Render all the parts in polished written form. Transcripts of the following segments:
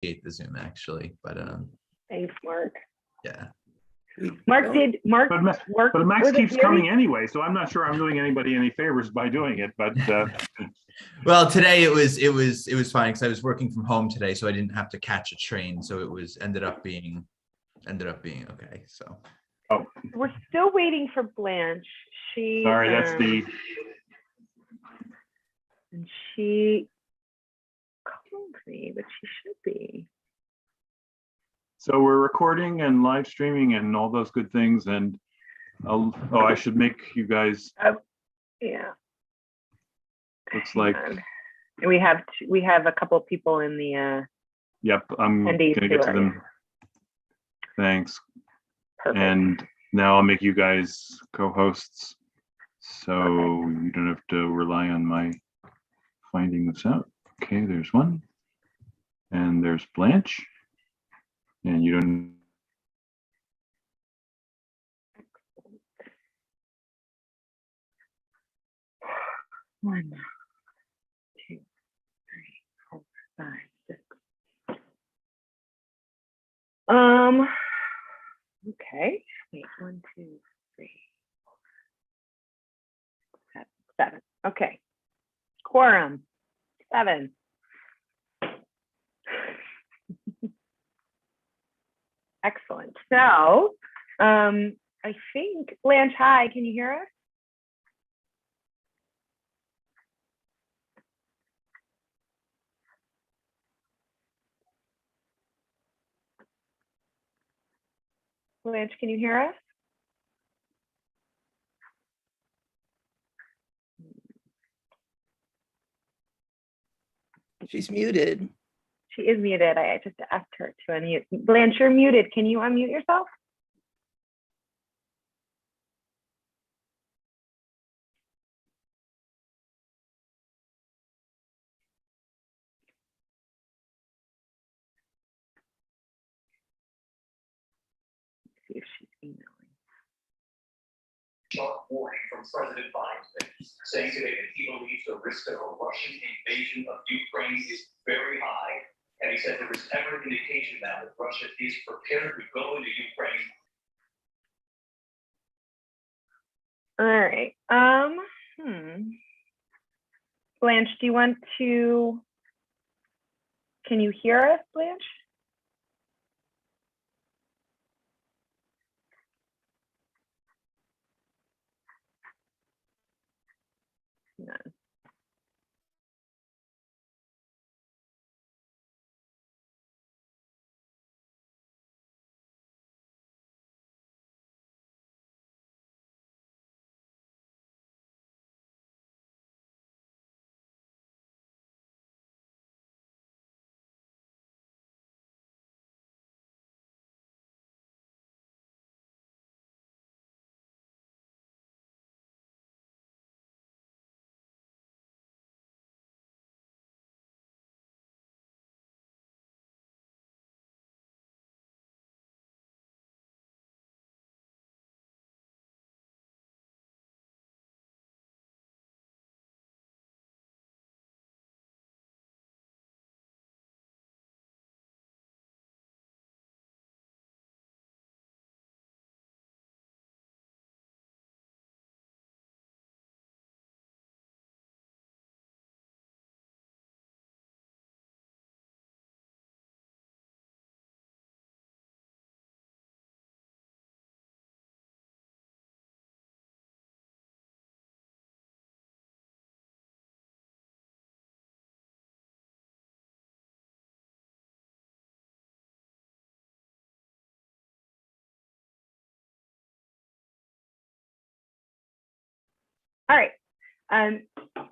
the Zoom actually, but thanks, Mark. yeah. Mark did Mark work, but Max keeps coming anyway, so I'm not sure I'm doing anybody any favors by doing it. But well, today it was fine because I was working from home today, so I didn't have to catch a train. So it was ended up being okay. So we're still waiting for Blanche. Sorry, that's the. And she called me, but she should be. So we're recording and live streaming and all those good things. And I should make you guys. Yeah. Looks like. And we have a couple of people in the. Yep, I'm gonna get to them. Thanks. Perfect. And now I'll make you guys co-hosts, so you don't have to rely on my finding this out. Okay, there's one, and there's Blanche, and you don't. One, 2, 3, 4, 5, 6. Okay. Wait, 1, 2, 3, 4, 7. Okay. Quorum 7. Excellent. So, I think Blanche, hi, can you hear us? Blanche, can you hear us? She's muted. She is muted. I just asked her to unmute. Blanche, you're muted. Can you unmute yourself? Let's see if she's emailing. Sharp warning from President Biden, saying today that he believes the risk of a Russian invasion of Ukraine is very high. And he said there is every indication now that Russia is prepared to go into Ukraine. All right. Blanche, do you want to? Can you hear us, Blanche? No. All right.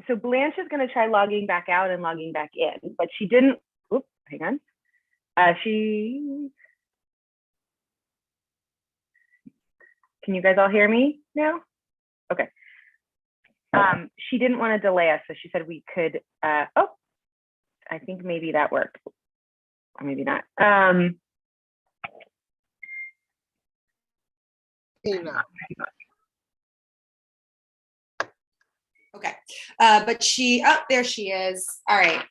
So Blanche is going to try logging back out and logging back in, but she didn't. Oops, hang on. Can you guys all hear me now? Okay. She didn't want to delay us, so she said we could. I think maybe that worked, or maybe not. Okay, but there she is. All right.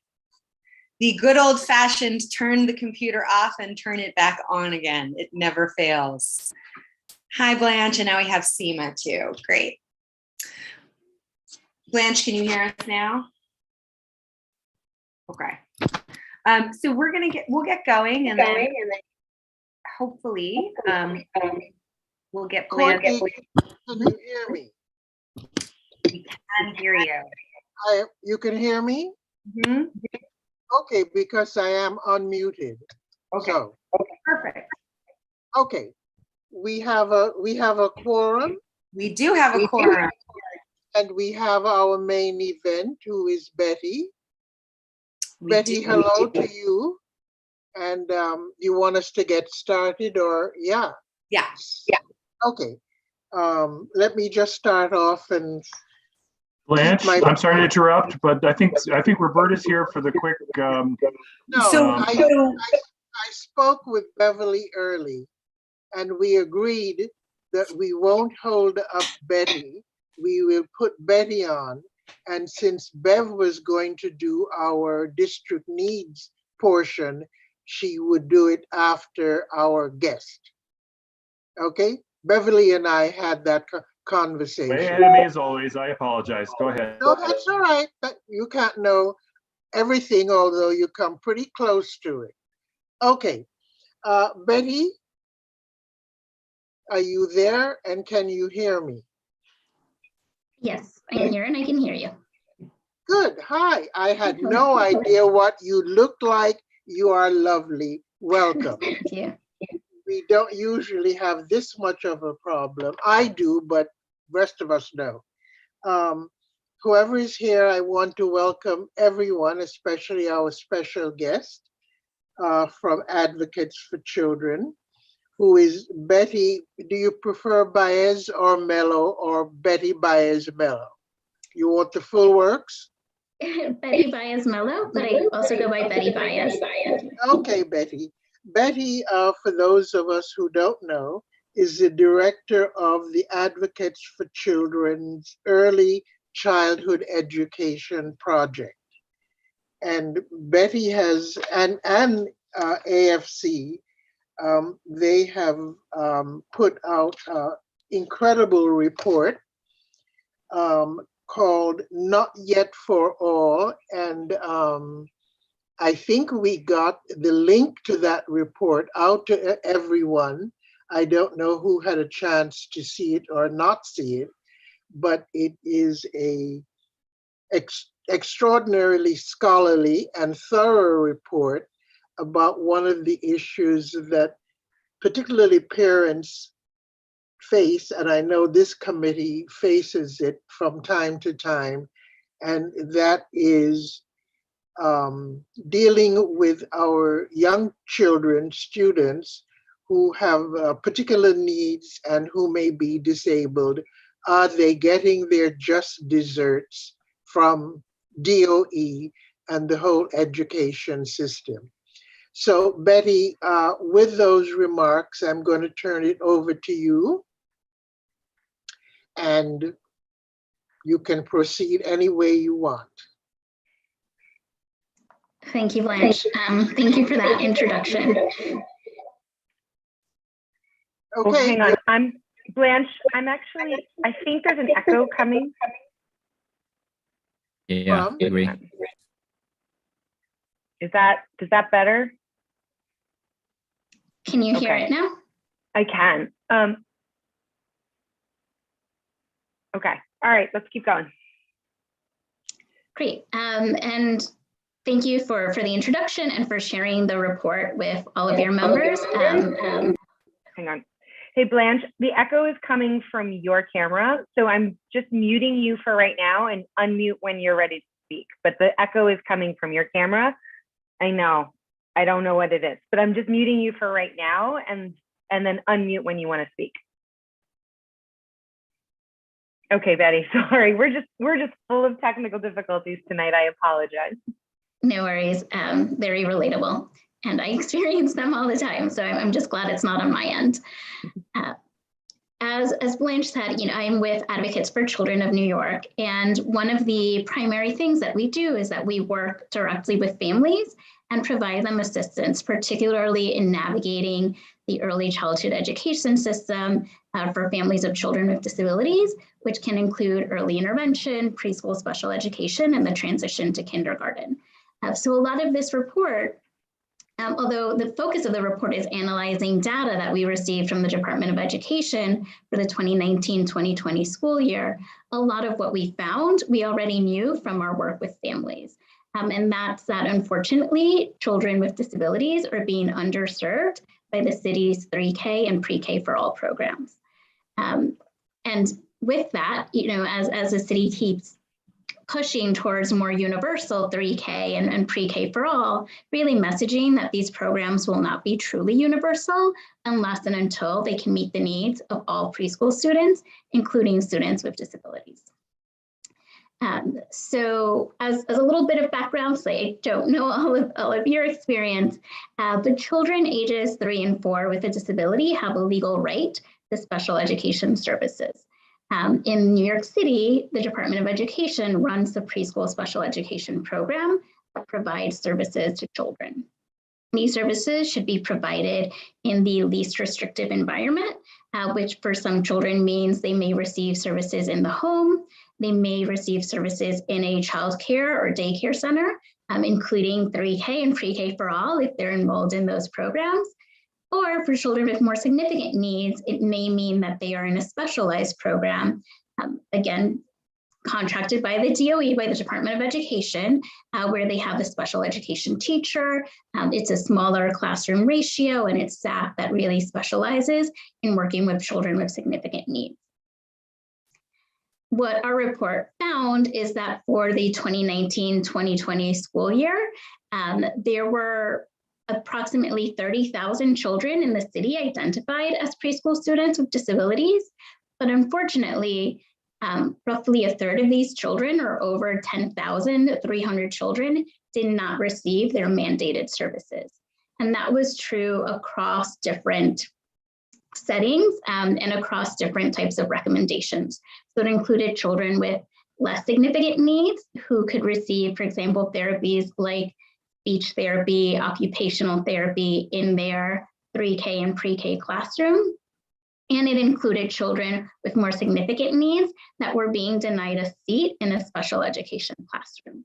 the good old fashioned turn the computer off and turn it back on again. It never fails. Hi, Blanche, and now we have Seema too. Great. Blanche, can you hear us now? Okay. So we'll get going, and then hopefully we'll get Blanche. Can you hear me? We can hear you. You can hear me? Mm-hmm. Okay, because I am unmuted. Okay. So, Perfect. okay, we have a quorum, We do have a quorum. and we have our main event, who is Betty. We Betty, do. hello to you. And you want us to get started, or yeah? Yeah. Okay. Let me just start off and Blanche, I'm sorry to interrupt, but I think Roberta's here for the quick. no. So- I spoke with Beverly early, and we agreed that we won't hold up Betty. We will put Betty on, and since Bev was going to do our district needs portion, she would do it after our guest. Okay? Beverly and I had that conversation. Way ahead of me as always. I apologize. Go ahead. No, that's all right. But you can't know everything, although you come pretty close to it. Okay. Betty, are you there, and can you hear me? Yes, I'm here and I can hear you. Good. Hi. I had no idea what you looked like. You are lovely. Welcome. Thank you. We don't usually have this much of a problem. I do, but rest of us don't. Whoever is here, I want to welcome everyone, especially our special guest from Advocates for Children, who is Betty. Do you prefer Baez or Mello, or Betty Baez Mello? You want the full works? Betty Baez Mello, but I also go by Betty Baez. Okay, Betty. Betty, for those of us who don't know, is the director of the Advocates for Children's Early Childhood Education Project. And Betty has, and AFC, they have put out an incredible report called Not Yet for All. And I think we got the link to that report out to everyone. I don't know who had a chance to see it or not see it, but it is a extraordinarily scholarly and thorough report about one of the issues that particularly parents face, and I know this committee faces it from time to time, and that is dealing with our young children, students who have particular needs and who may be disabled. Are they getting their just desserts from DOE and the whole education system? So Betty, with those remarks, I'm going to turn it over to you, and you can proceed any way you want. Thank you, Blanche. Thank you for that introduction. Oh, Okay. hang on. I'm Blanche. I think there's an echo coming. Yeah, I agree. Is that better? Can you hear Okay. it now? I can. Okay. All right. Let's keep going. Great. And thank you for the introduction and for sharing the report with all of your members. Hang on. Hey, Blanche, the echo is coming from your camera, so I'm just muting you for right now and unmute when you're ready to speak. But the echo is coming from your camera. I know. I don't know what it is, but I'm just muting you for right now and then unmute when you want to speak. Okay, Betty, sorry. We're just full of technical difficulties tonight. I apologize. No worries. Very relatable. And I experience them all the time. So I'm just glad it's not on my end. As Blanche said, I'm with Advocates for Children of New York, and one of the primary things that we do is that we work directly with families and provide them assistance, particularly in navigating the early childhood education system for families of children with disabilities, which can include early intervention, preschool special education, and the transition to kindergarten. So a lot of this report, although the focus of the report is analyzing data that we received from the Department of Education for the 2019-2020 school year, a lot of what we found, we already knew from our work with families. And that's that, unfortunately, children with disabilities are being underserved by the city's 3K and pre-K for all programs. And with that, as the city keeps pushing towards more universal 3K and pre-K for all, really messaging that these programs will not be truly universal unless and until they can meet the needs of all preschool students, including students with disabilities. So as a little bit of background, so I don't know all of your experience, but children ages 3 and 4 with a disability have a legal right to special education services. In New York City, the Department of Education runs the preschool special education program that provides services to children. These services should be provided in the least restrictive environment, which for some children means they may receive services in the home, they may receive services in a child care or daycare center, including 3K and pre-K for all if they're enrolled in those programs. Or for children with more significant needs, it may mean that they are in a specialized program, again, contracted by the DOE, by the Department of Education, where they have a special education teacher. It's a smaller classroom ratio, and it's staff that really specializes in working with children with significant needs. What our report found is that for the 2019-2020 school year, there were approximately 30,000 children in the city identified as preschool students with disabilities, but unfortunately, roughly a third of these children, or over 10,300 children, did not receive their mandated services. And that was true across different settings and across different types of recommendations. So it included children with less significant needs who could receive, for example, therapies like speech therapy, occupational therapy in their 3K and pre-K classroom. And it included children with more significant needs that were being denied a seat in a special education classroom.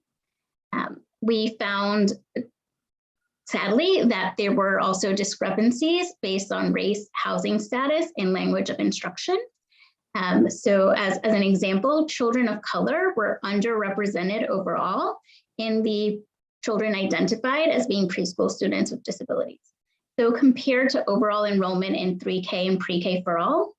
We found, sadly, that there were also discrepancies based on race, housing status, and language of instruction. So as an example, children of color were underrepresented overall in the children identified as being preschool students with disabilities. So compared to overall enrollment in 3K and pre-K for all,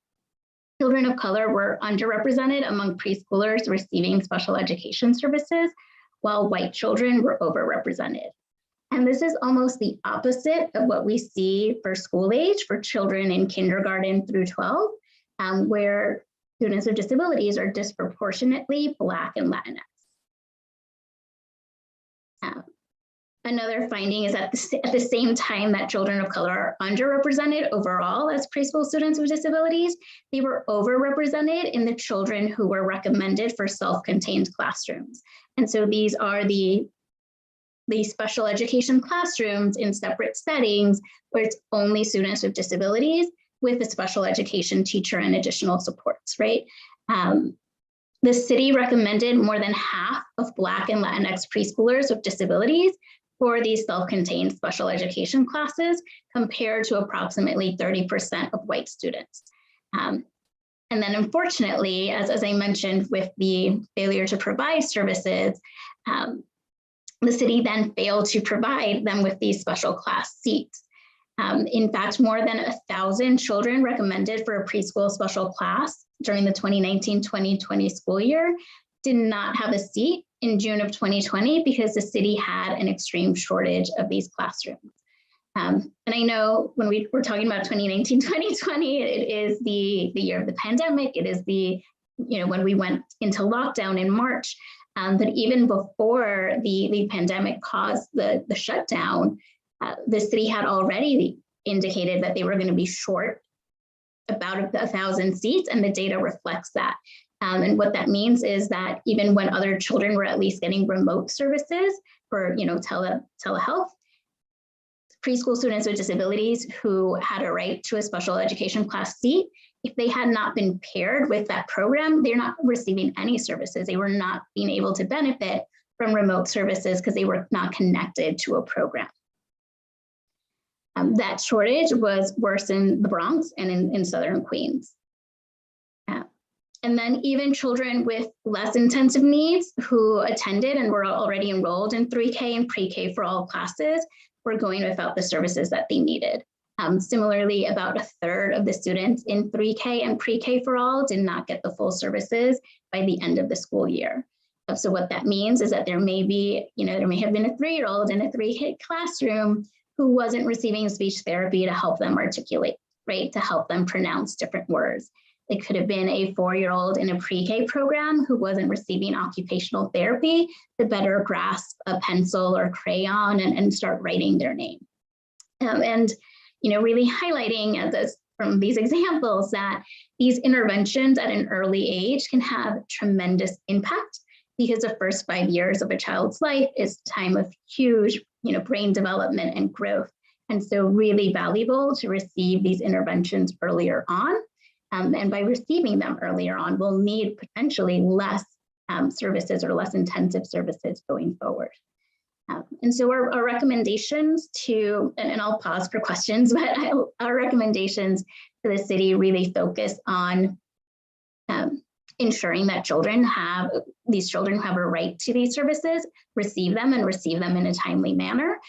children of color were underrepresented among preschoolers receiving special education services, while white children were overrepresented. And this is almost the opposite of what we see for school age for children in kindergarten through 12, where students with disabilities are disproportionately Black and Latinx. Another finding is that at the same time that children of color are underrepresented overall as preschool students with disabilities, they were overrepresented in the children who were recommended for self-contained classrooms. And so these are the special education classrooms in separate settings where it's only students with disabilities with a special education teacher and additional supports, right? The city recommended more than half of Black and Latinx preschoolers with disabilities for these self-contained special education classes, compared to approximately 30% of white students. And then unfortunately, as I mentioned, with the failure to provide services, the city then failed to provide them with these special class seats. In fact, more than 1,000 children recommended for a preschool special class during the 2019-2020 school year did not have a seat in June of 2020 because the city had an extreme shortage of these classrooms. And I know when we were talking about 2019-2020, it is the year of the pandemic. It is when we went into lockdown in March. But even before the pandemic caused the shutdown, the city had already indicated that they were going to be short about 1,000 seats, and the data reflects that. And what that means is that even when other children were at least getting remote services for, telehealth, preschool students with disabilities who had a right to a special education class seat, if they had not been paired with that program, they're not receiving any services. They were not being able to benefit from remote services because they were not connected to a program. That shortage was worse in the Bronx and in Southern Queens. And then even children with less intensive needs who attended and were already enrolled in 3K and pre-K for all classes were going without the services that they needed. Similarly, about 1/3 of the students in 3K and pre-K for all did not get the full services by the end of the school year. So what that means is that there may have been a 3-year-old in a 3K classroom who wasn't receiving speech therapy to help them articulate, right? To help them pronounce different words. It could have been a 4-year-old in a pre-K program who wasn't receiving occupational therapy to better grasp a pencil or crayon and start writing their name. And really highlighting from these examples that these interventions at an early age can have tremendous impact, because the first 5 years of a child's life is time of huge brain development and growth. And so really valuable to receive these interventions earlier on. And by receiving them earlier on, we'll need potentially less services or less intensive services going forward. And so our recommendations and I'll pause for questions, but our recommendations to the city really focus on ensuring that these children who have a right to these services receive them in a timely manner.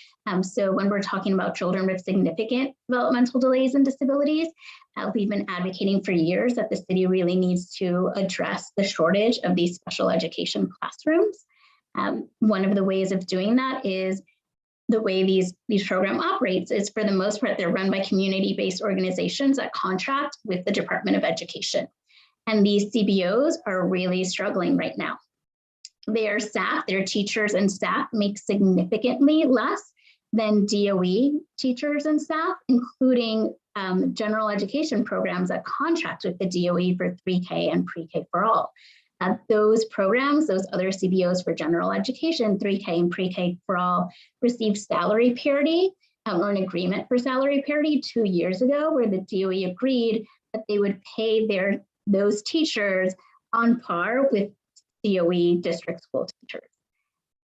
So when we're talking about children with significant developmental delays and disabilities, we've been advocating for years that the city really needs to address the shortage of these special education classrooms. One of the ways of doing that is the way these program operates is, for the most part, they're run by community-based organizations that contract with the Department of Education. And these CBOs are really struggling right now. Their teachers and staff make significantly less than DOE teachers and staff, including general education programs that contract with the DOE for 3K and pre-K for all. Those programs, those other CBOs for general education, 3K and pre-K for all, received salary parity or an agreement for salary parity 2 years ago, where the DOE agreed that they would pay those teachers on par with DOE district school teachers.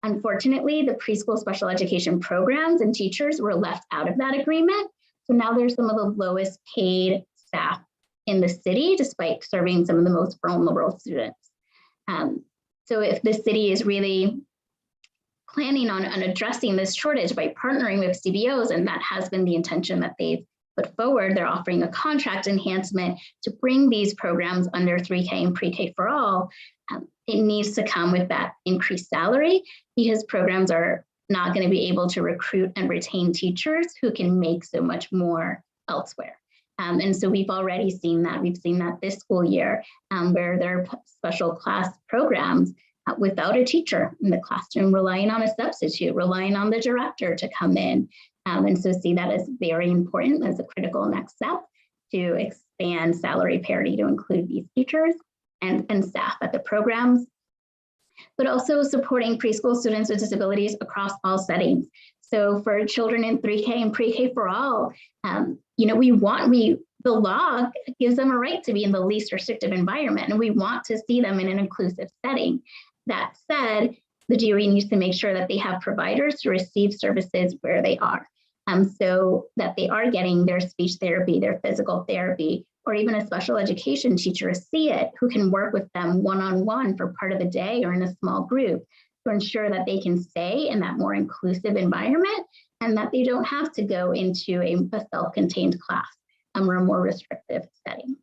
Unfortunately, the preschool special education programs and teachers were left out of that agreement. So now there's some of the lowest paid staff in the city, despite serving some of the most vulnerable students. So if the city is really planning on addressing this shortage by partnering with CBOs, and that has been the intention that they've put forward, they're offering a contract enhancement to bring these programs under 3K and pre-K for all. It needs to come with that increased salary, because programs are not going to be able to recruit and retain teachers who can make so much more elsewhere. And so we've already seen that. We've seen that this school year, where there are special class programs without a teacher in the classroom, relying on a substitute, relying on the director to come in. And so see that as very important, as a critical next step to expand salary parity to include these teachers and staff at the programs, but also supporting preschool students with disabilities across all settings. So for children in 3K and pre-K for all, the law gives them a right to be in the least restrictive environment, and we want to see them in an inclusive setting. That said, the DOE needs to make sure that they have providers to receive services where they are, so that they are getting their speech therapy, their physical therapy, or even a special education teacher, see it, who can work with them one-on-one for part of the day or in a small group to ensure that they can stay in that more inclusive environment and that they don't have to go into a self-contained class or a more restrictive setting.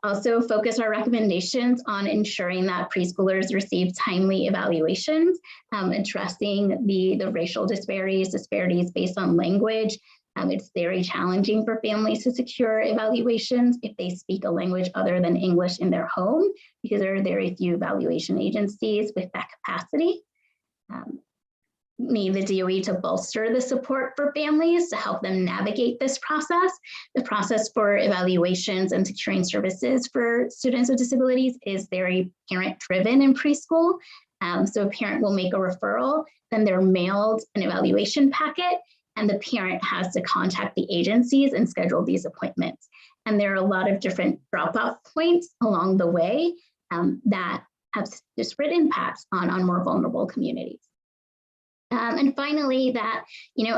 Also focus our recommendations on ensuring that preschoolers receive timely evaluations, addressing the racial disparities based on language. It's very challenging for families to secure evaluations if they speak a language other than English in their home, because there are very few evaluation agencies with that capacity. need the DOE to bolster the support for families to help them navigate this process. The process for evaluations and securing services for students with disabilities is very parent-driven in preschool. So a parent will make a referral, then they're mailed an evaluation packet, and the parent has to contact the agencies and schedule these appointments. And there are a lot of different drop-off points along the way that have disparate impacts on more vulnerable communities. And finally, that,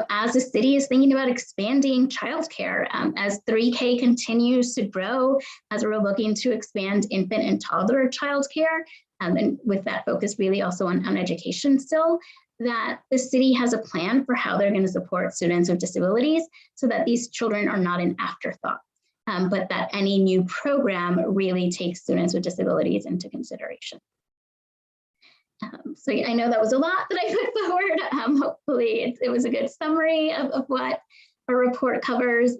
as the city is thinking about expanding childcare, as 3K continues to grow, as we're looking to expand infant and toddler childcare, and with that focus really also on education still, that the city has a plan for how they're going to support students with disabilities so that these children are not an afterthought, but that any new program really takes students with disabilities into consideration. So I know that was a lot that I put forward. Hopefully it was a good summary of what our report covers.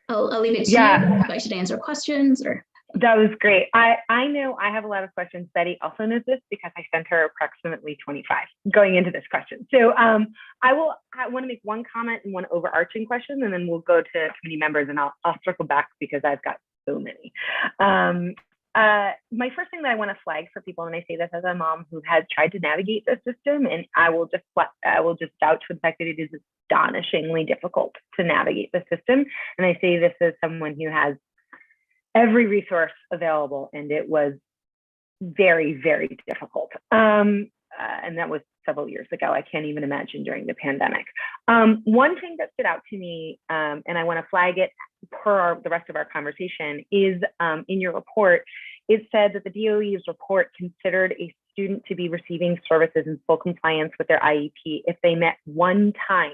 I'll leave it to you if I should answer questions or. That was great. I know I have a lot of questions. Betty also knows this because I sent her approximately 25 going into this question. So I want to make one comment and one overarching question, and then we'll go to committee members, and I'll circle back because I've got so many. My first thing that I want to flag for people, and I say this as a mom who has tried to navigate the system, and I will just vouch for the fact that it is astonishingly difficult to navigate the system. And I say this as someone who has every resource available, and it was very, very difficult. And that was several years ago. I can't even imagine during the pandemic. One thing that stood out to me, and I want to flag it per the rest of our conversation, is in your report, it said that the DOE's report considered a student to be receiving services in full compliance with their IEP if they met one time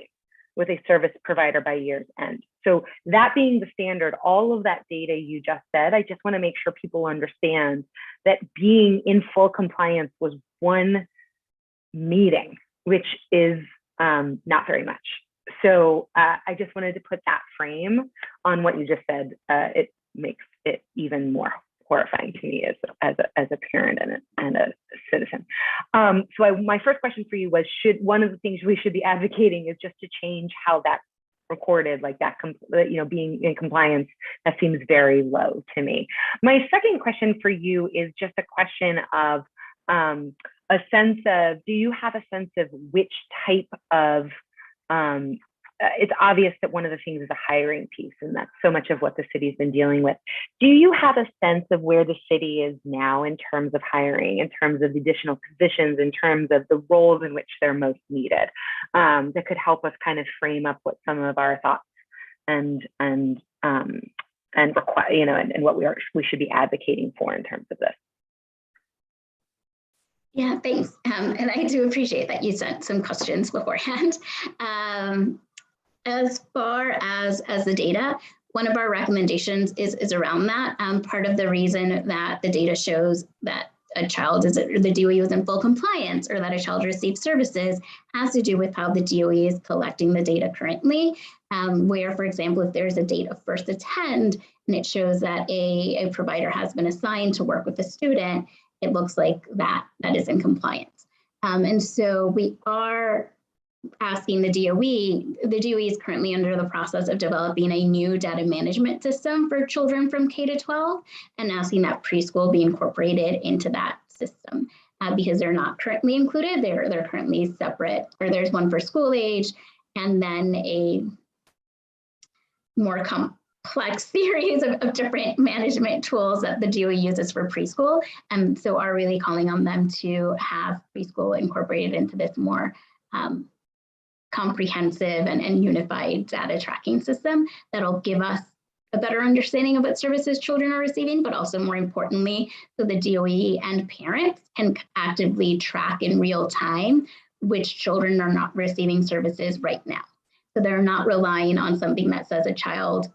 with a service provider by year's end. So that being the standard, all of that data you just said, I just want to make sure people understand that being in full compliance was one meeting, which is not very much. So I just wanted to put that frame on what you just said. It makes it even more horrifying to me as a parent and a citizen. So my first question for you was, one of the things we should be advocating is just to change how that's recorded, like that, being in compliance. That seems very low to me. My second question for you is just a question of a sense of, do you have a sense of which type of, it's obvious that one of the things is a hiring piece, and that's so much of what the city's been dealing with. Do you have a sense of where the city is now in terms of hiring, in terms of additional positions, in terms of the roles in which they're most needed, that could help us kind of frame up what some of our thoughts and require, and what we should be advocating for in terms of this? Yeah, thanks. And I do appreciate that you sent some questions beforehand. As far as the data, one of our recommendations is around that. Part of the reason that the data shows that a child the DOE was in full compliance or that a child received services has to do with how the DOE is collecting the data currently, where, for example, if there's a date of first attend and it shows that a provider has been assigned to work with a student, it looks like that is in compliance. And so we are asking the DOE is currently under the process of developing a new data management system for children from K to 12 and asking that preschool be incorporated into that system because they're not currently included. They're currently separate, or there's one for school age and then a more complex series of different management tools that the DOE uses for preschool. And so are really calling on them to have preschool incorporated into this more comprehensive and unified data tracking system that'll give us a better understanding of what services children are receiving, but also more importantly, so the DOE and parents can actively track in real time which children are not receiving services right now. So they're not relying on something that says a child,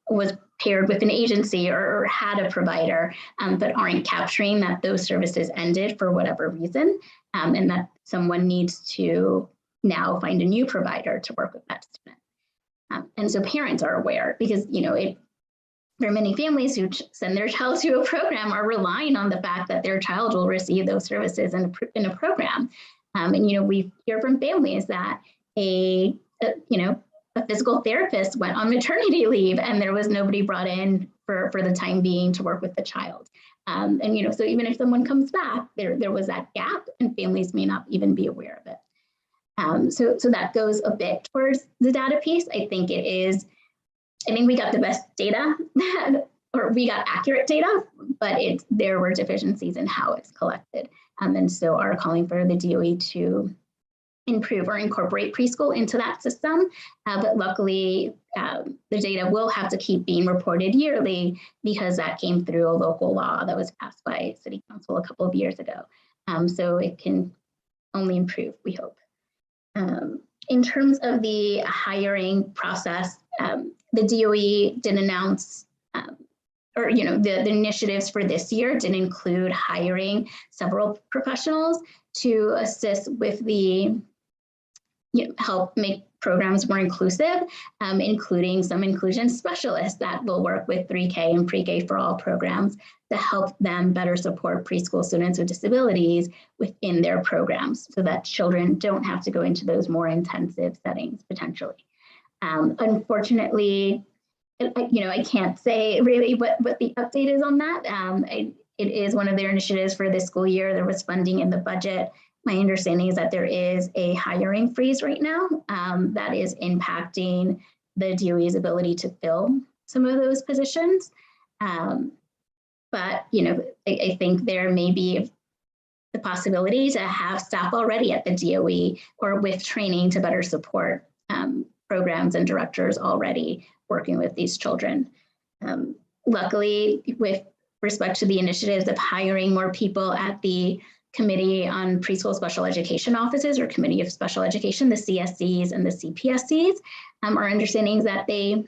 was paired with an agency or had a provider, but aren't capturing that those services ended for whatever reason, and that someone needs to now find a new provider to work with that student. And so parents are aware because, there are many families who send their child to a program are relying on the fact that their child will receive those services in a program. And, we hear from families that a physical therapist went on maternity leave and there was nobody brought in for the time being to work with the child. And, so even if someone comes back, there was that gap and families may not even be aware of it. So that goes a bit towards the data piece. I think we got the best data or we got accurate data, but there were deficiencies in how it's collected. And so are calling for the DOE to improve or incorporate preschool into that system. But luckily, the data will have to keep being reported yearly because that came through a local law that was passed by City Council a couple of years ago. So it can only improve, we hope. In terms of the hiring process, the DOE did announce the initiatives for this year did include hiring several professionals to assist with the help make programs more inclusive, including some inclusion specialists that will work with 3K and pre-K for all programs to help them better support preschool students with disabilities within their programs so that children don't have to go into those more intensive settings potentially. Unfortunately, I can't say really what the update is on that. It is one of their initiatives for this school year. There was funding in the budget. My understanding is that there is a hiring freeze right now that is impacting the DOE's ability to fill some of those positions. But, I think there may be the possibility to have staff already at the DOE or with training to better support programs and directors already working with these children. Luckily, with respect to the initiatives of hiring more people at the Committee on Preschool Special Education Offices or Committee of Special Education, the CSCs and the CPSCs, our understanding is that they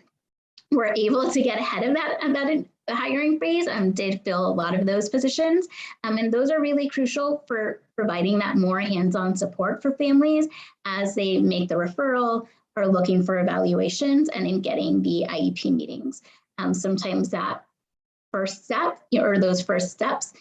were able to get ahead of that hiring freeze and did fill a lot of those positions. And those are really crucial for providing that more hands-on support for families as they make the referral or looking for evaluations and in getting the IEP meetings. Sometimes that first step or those first steps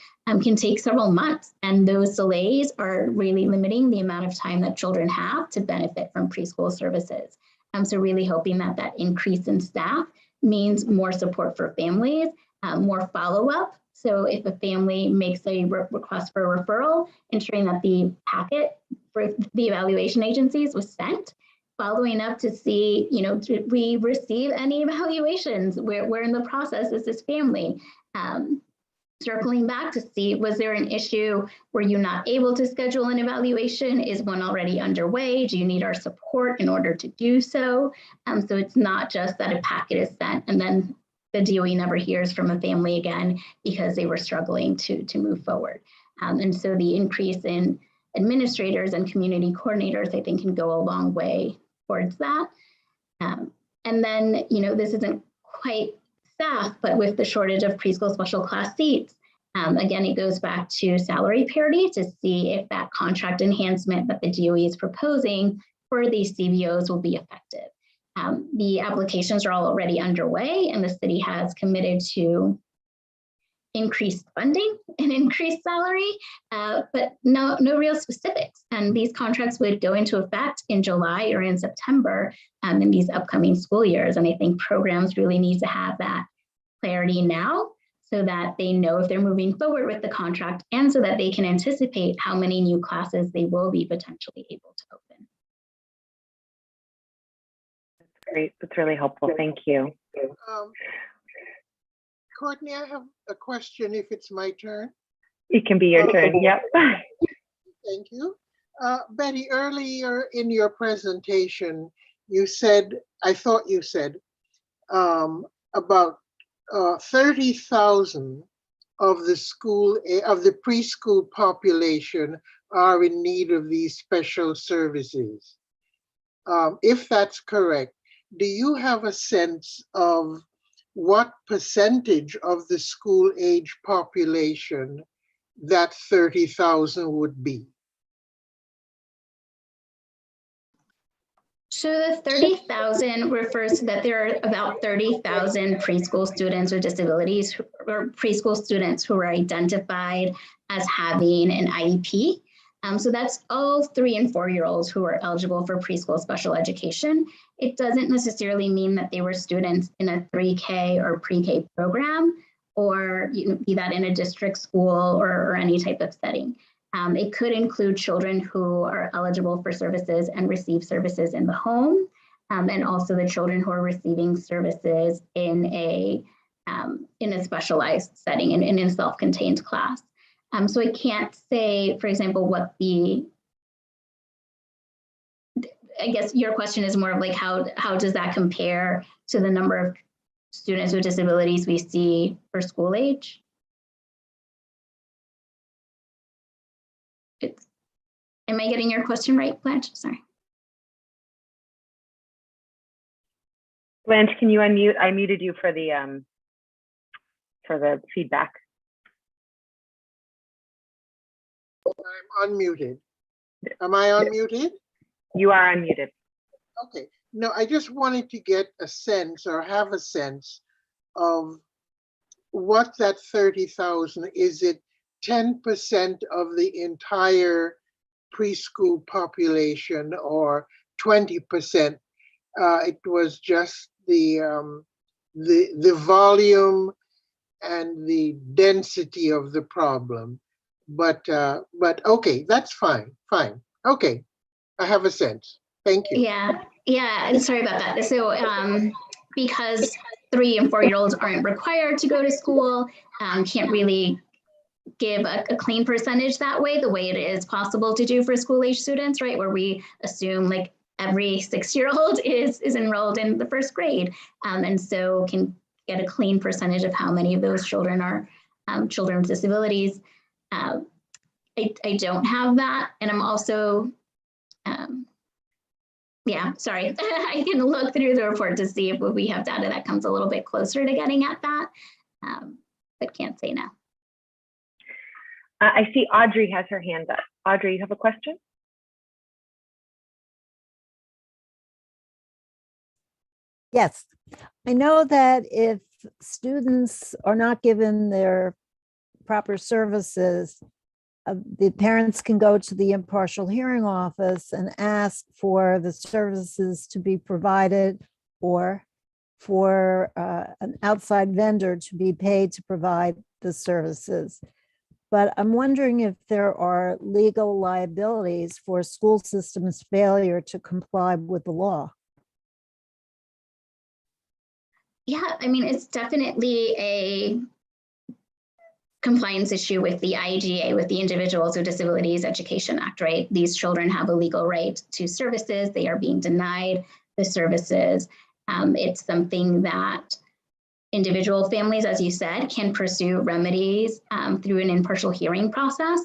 can take several months, and those delays are really limiting the amount of time that children have to benefit from preschool services. So really hoping that increase in staff means more support for families, more follow-up. So if a family makes a request for a referral, ensuring that the packet for the evaluation agencies was sent, following up to see, did we receive any evaluations? Where in the process is this family? Circling back to see, was there an issue? Were you not able to schedule an evaluation? Is one already underway? Do you need our support in order to do so? So it's not just that a packet is sent and then the DOE never hears from a family again because they were struggling to move forward. And so the increase in administrators and community coordinators, I think, can go a long way towards that. And then, this isn't quite staff, but with the shortage of preschool special class seats, again, it goes back to salary parity to see if that contract enhancement that the DOE is proposing for these CBOs will be effective. The applications are all already underway and the city has committed to increased funding and increased salary, but no real specifics. And these contracts would go into effect in July or in September in these upcoming school years. And I think programs really need to have that clarity now so that they know if they're moving forward with the contract and so that they can anticipate how many new classes they will be potentially able to open. That's great. That's really helpful. Thank you. Courtney, I have a question if it's my turn. It can be your turn. Yep. Thank you. Betty, earlier in your presentation, you said, I thought you said, about 30,000 of the preschool population are in need of these special services. If that's correct, do you have a sense of what percentage of the school age population that 30,000 would be? So the 30,000 refers to that there are about 30,000 preschool students with disabilities or preschool students who are identified as having an IEP. So that's all 3 and 4-year-olds who are eligible for preschool special education. It doesn't necessarily mean that they were students in a 3K or pre-K program, or be that in a district school or any type of setting. It could include children who are eligible for services and receive services in the home, and also the children who are receiving services in a specialized setting, in a self-contained class. So I can't say, for example, what I guess your question is more of like, how does that compare to the number of students with disabilities we see for school age? Am I getting your question right, Blanche? Sorry. Blanche, can you unmute? I muted you for the feedback. I'm unmuted. Am I unmuted? You are unmuted. Okay. No, I just wanted to get a sense or have a sense of what that 30,000, is it 10% of the entire preschool population or 20%? It was just the volume and the density of the problem. But okay, that's fine. Okay, I have a sense. Thank you. Yeah, sorry about that. So because 3 and 4-year-olds aren't required to go to school, can't really give a clean percentage that way, the way it is possible to do for school age students, right? Where we assume like every 6-year-old is enrolled in the 1st grade, and so can get a clean percentage of how many of those children are children with disabilities. I don't have that, and I'm also, yeah, sorry. I can look through the report to see if we have data that comes a little bit closer to getting at that, but can't say now. I see Audrey has her hand up. Audrey, you have a question? Yes, I know that if students are not given their proper services, the parents can go to the impartial hearing office and ask for the services to be provided, or for an outside vendor to be paid to provide the services. But I'm wondering if there are legal liabilities for school systems' failure to comply with the law. Yeah, I mean, it's definitely a compliance issue with the IDEA, with the Individuals with Disabilities Education Act, right? These children have a legal right to services. They are being denied the services. It's something that individual families, as you said, can pursue remedies through an impartial hearing process.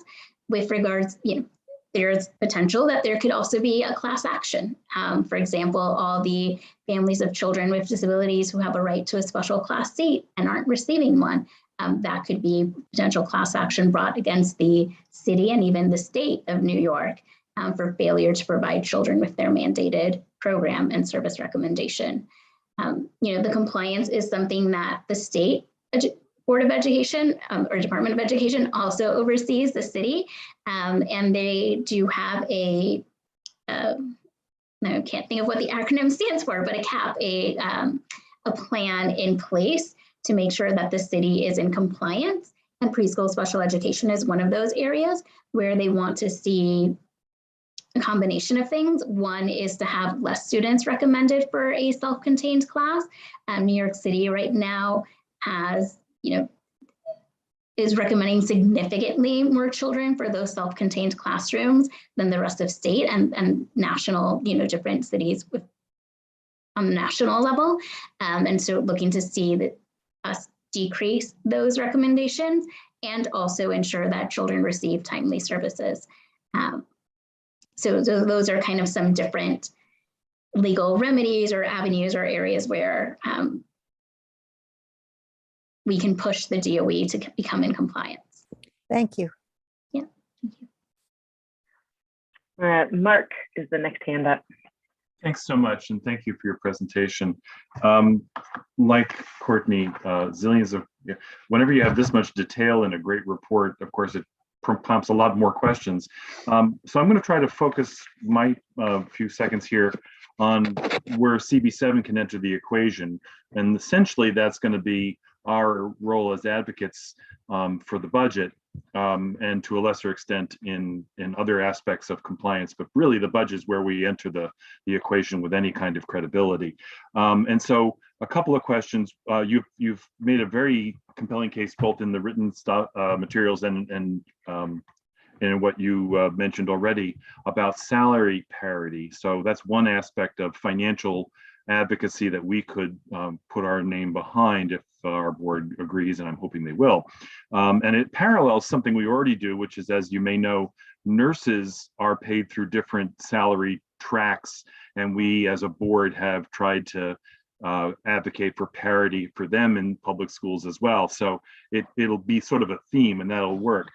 With regards, there's potential that there could also be a class action. For example, all the families of children with disabilities who have a right to a special class seat and aren't receiving one, that could be potential class action brought against the city and even the state of New York for failure to provide children with their mandated program and service recommendation. The compliance is something that the state Board of Education or Department of Education also oversees the city, and they do have I can't think of what the acronym stands for, but a plan in place to make sure that the city is in compliance. And preschool special education is one of those areas where they want to see a combination of things. One is to have less students recommended for a self-contained class. New York City right now has, is recommending significantly more children for those self-contained classrooms than the rest of state and national, different cities on the national level. And so looking to see that us decrease those recommendations and also ensure that children receive timely services. So those are kind of some different legal remedies or avenues or areas where we can push the DOE to become in compliance. Thank you. Yeah, thank you. Mark is the next hand up. Thanks so much, and thank you for your presentation. Like Courtney, zillions of, whenever you have this much detail in a great report, of course, it prompts a lot more questions. So I'm going to try to focus my few seconds here on where CB7 can enter the equation. And essentially that's going to be our role as advocates for the budget, and to a lesser extent in other aspects of compliance, but really the budget is where we enter the equation with any kind of credibility. And so a couple of questions. You've made a very compelling case both in the written materials and in what you mentioned already about salary parity. So that's one aspect of financial advocacy that we could put our name behind if our board agrees, and I'm hoping they will. And it parallels something we already do, which is, as you may know, nurses are paid through different salary tracks, and we as a board have tried to advocate for parity for them in public schools as well. So it'll be sort of a theme, and that'll work.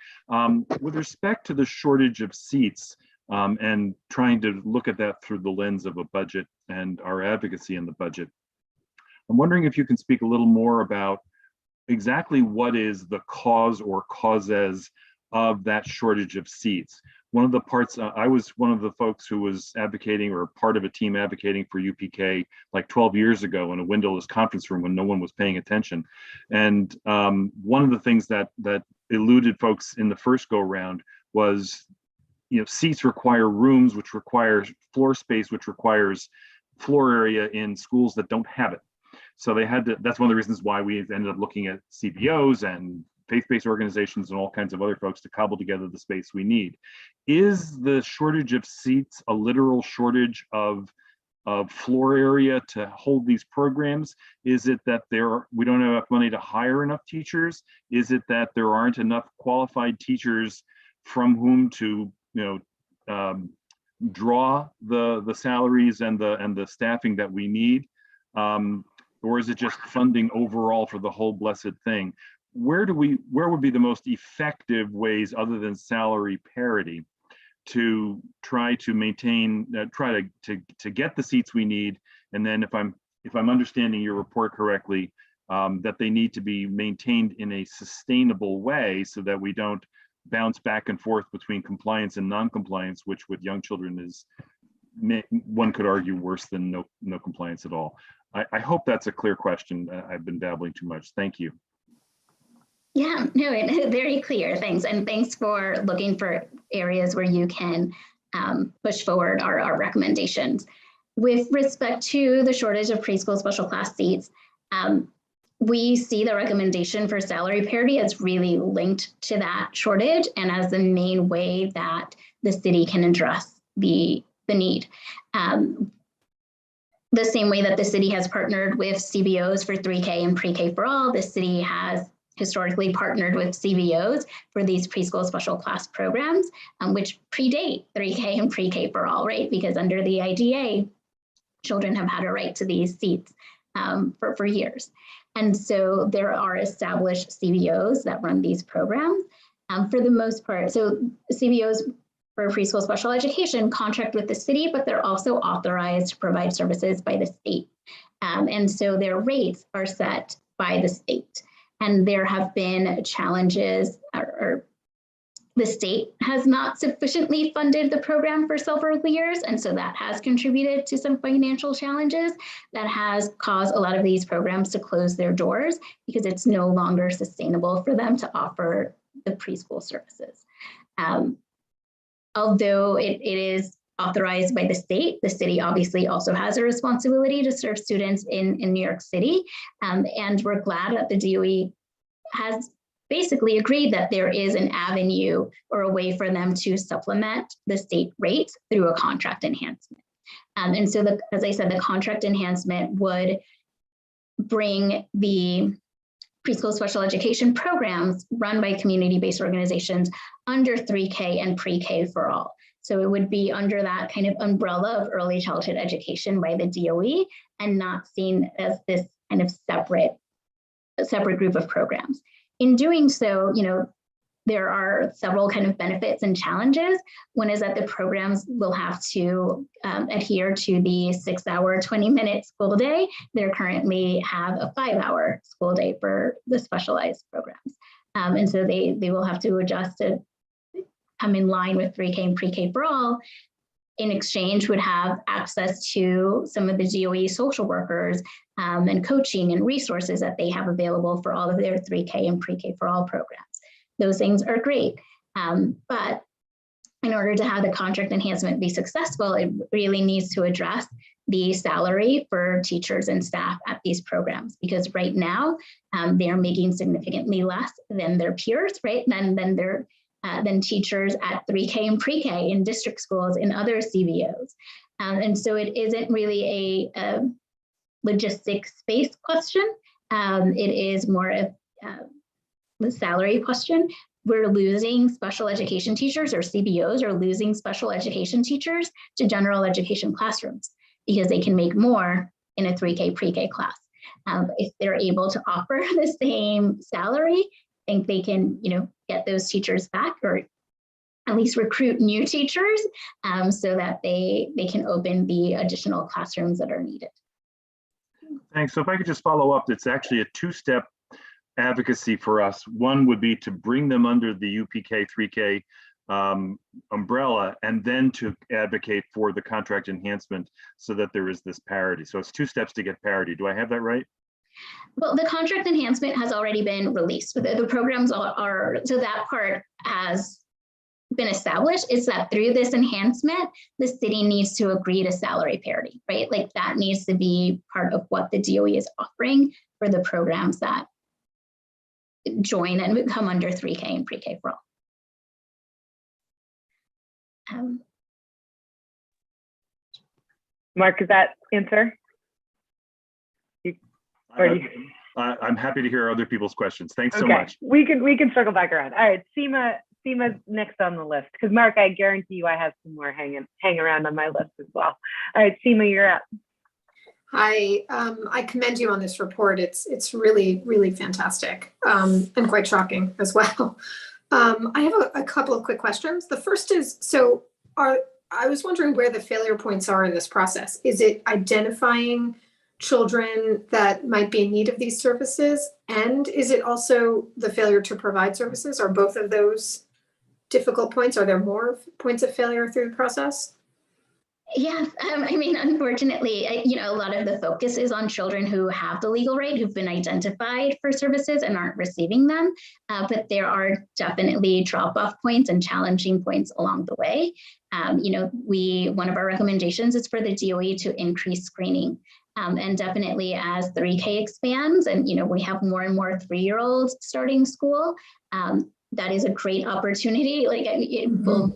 With respect to the shortage of seats, and trying to look at that through the lens of a budget and our advocacy in the budget, I'm wondering if you can speak a little more about exactly what is the cause or causes of that shortage of seats. One of the parts, I was one of the folks who was advocating, or part of a team advocating for UPK like 12 years ago in a windowless conference room when no one was paying attention. And one of the things that eluded folks in the first go round was, seats require rooms, which requires floor space, which requires floor area in schools that don't have it. So they had to, that's one of the reasons why we ended up looking at CBOs and faith-based organizations and all kinds of other folks to cobble together the space we need. Is the shortage of seats a literal shortage of floor area to hold these programs? Is it that we don't have enough money to hire enough teachers? Is it that there aren't enough qualified teachers from whom to draw the salaries and the staffing that we need? Or is it just funding overall for the whole blessed thing? Where would be the most effective ways, other than salary parity, to try to maintain, to get the seats we need? And then if I'm understanding your report correctly, that they need to be maintained in a sustainable way so that we don't bounce back and forth between compliance and non-compliance, which with young children is, one could argue, worse than no compliance at all. I hope that's a clear question. I've been babbling too much. Thank you. Yeah, no, very clear. Thanks. And thanks for looking for areas where you can push forward our recommendations. With respect to the shortage of preschool special class seats, we see the recommendation for salary parity as really linked to that shortage and as the main way that the city can address the need. The same way that the city has partnered with CBOs for 3K and pre-K for all, the city has historically partnered with CBOs for these preschool special class programs, which predate 3K and pre-K for all, right? Because under the IDA, children have had a right to these seats for years. And so there are established CBOs that run these programs for the most part. So CBOs for preschool special education contract with the city, but they're also authorized to provide services by the state. And so their rates are set by the state. And there have been challenges, or the state has not sufficiently funded the program for several years. And so that has contributed to some financial challenges that has caused a lot of these programs to close their doors because it's no longer sustainable for them to offer the preschool services. Although it is authorized by the city obviously also has a responsibility to serve students in New York City. And we're glad that the DOE has basically agreed that there is an avenue or a way for them to supplement the state rates through a contract enhancement. And so, as I said, the contract enhancement would bring the preschool special education programs run by community-based organizations under 3K and pre-K for all. So it would be under that kind of umbrella of early childhood education by the DOE and not seen as this kind of separate group of programs. In doing so, there are several kind of benefits and challenges. One is that the programs will have to adhere to the 6-hour, 20-minute school day. They currently have a 5-hour school day for the specialized programs. And so they will have to adjust to come in line with 3K and pre-K for all, in exchange would have access to some of the DOE social workers and coaching and resources that they have available for all of their 3K and pre-K for all programs. Those things are great, but in order to have the contract enhancement be successful, it really needs to address the salary for teachers and staff at these programs, because right now they're making significantly less than their peers, right? Than teachers at 3K and pre-K in district schools in other CBOs. And so it isn't really a logistics-based question. It is more of the salary question. We're losing special education teachers, or CBOs are losing special education teachers to general education classrooms because they can make more in a 3K pre-K class. If they're able to offer the same salary, I think they can, get those teachers back, or at least recruit new teachers so that they can open the additional classrooms that are needed. Thanks. So if I could just follow up, it's actually a two-step advocacy for us. One would be to bring them under the UPK 3K umbrella, and then to advocate for the contract enhancement so that there is this parity. So it's two steps to get parity. Do I have that right? Well, the contract enhancement has already been released. The programs are, so that part has been established. It's that through this enhancement, the city needs to agree to salary parity, right? Like that needs to be part of what the DOE is offering for the programs that join and come under 3K and pre-K for all. Mark, does that answer? I'm happy to hear other people's questions. Thanks so much. We can circle back around. All right, Seema's next on the list, because Mark, I guarantee you I have some more hang around on my list as well. All right, Seema, you're up. Hi, I commend you on this report. It's really, really fantastic and quite shocking as well. I have a couple of quick questions. The first is, I was wondering where the failure points are in this process. Is it identifying children that might be in need of these services? And is it also the failure to provide services? Are both of those difficult points? Are there more points of failure through the process? Yes, unfortunately, a lot of the focus is on children who have the legal right, who've been identified for services and aren't receiving them. But there are definitely drop-off points and challenging points along the way. One of our recommendations is for the DOE to increase screening. And definitely as 3K expands and, we have more and more 3-year-olds starting school, that is a great opportunity. It will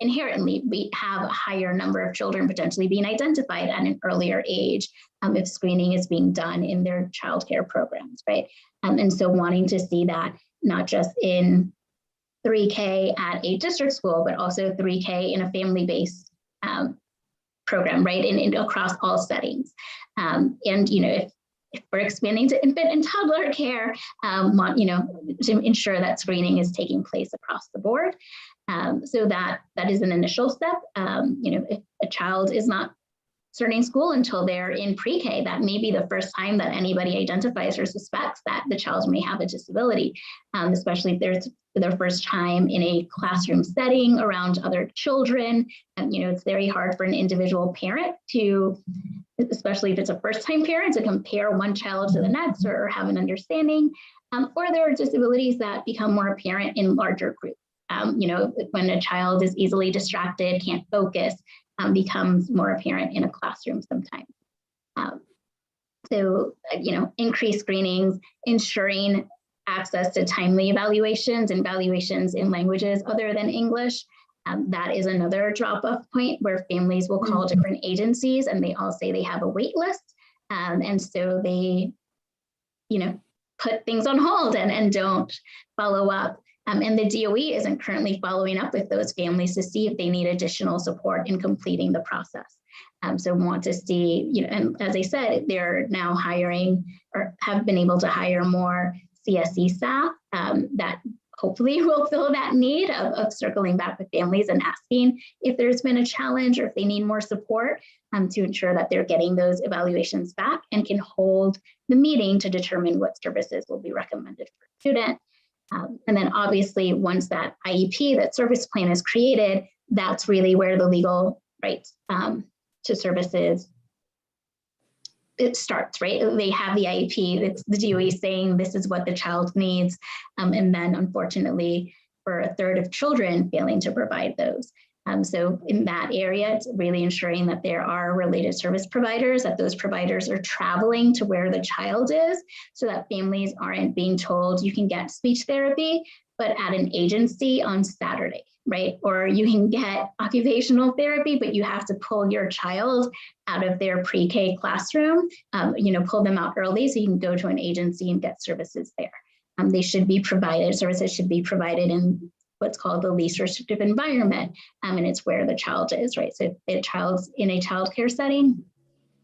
inherently we have a higher number of children potentially being identified at an earlier age if screening is being done in their childcare programs, right? And so wanting to see that not just in 3K at a district school, but also 3K in a family-based program, right? In across all settings. If we're expanding to infant and toddler care, to ensure that screening is taking place across the board. So that is an initial step. If a child is not starting school until they're in pre-K, that may be the first time that anybody identifies or suspects that the child may have a disability, especially if there's their first time in a classroom setting around other children. It's very hard for an individual parent to, especially if it's a first-time parent, to compare one child to the next or have an understanding. Or there are disabilities that become more apparent in larger groups. When a child is easily distracted, can't focus, becomes more apparent in a classroom sometimes. Increased screenings, ensuring access to timely evaluations and evaluations in languages other than English. That is another drop-off point where families will call different agencies and they all say they have a wait list. And so they, put things on hold and don't follow up. And the DOE isn't currently following up with those families to see if they need additional support in completing the process. So want to see, and as I said, they're now hiring or have been able to hire more CSE staff that hopefully will fill that need of circling back with families and asking if there's been a challenge or if they need more support to ensure that they're getting those evaluations back and can hold the meeting to determine what services will be recommended for a student. And then obviously, once that IEP, that service plan is created, that's really where the legal right to services, it starts, right? They have the IEP, it's the DOE saying this is what the child needs. And then unfortunately, for a third of children failing to provide those. So in that area, it's really ensuring that there are related service providers, that those providers are traveling to where the child is, so that families aren't being told you can get speech therapy, but at an agency on Saturday, right? Or you can get occupational therapy, but you have to pull your child out of their pre-K classroom, pull them out early so you can go to an agency and get services there. They should be provided, services should be provided in what's called the least restrictive environment, and it's where the child is, right? So if the child's in a childcare setting,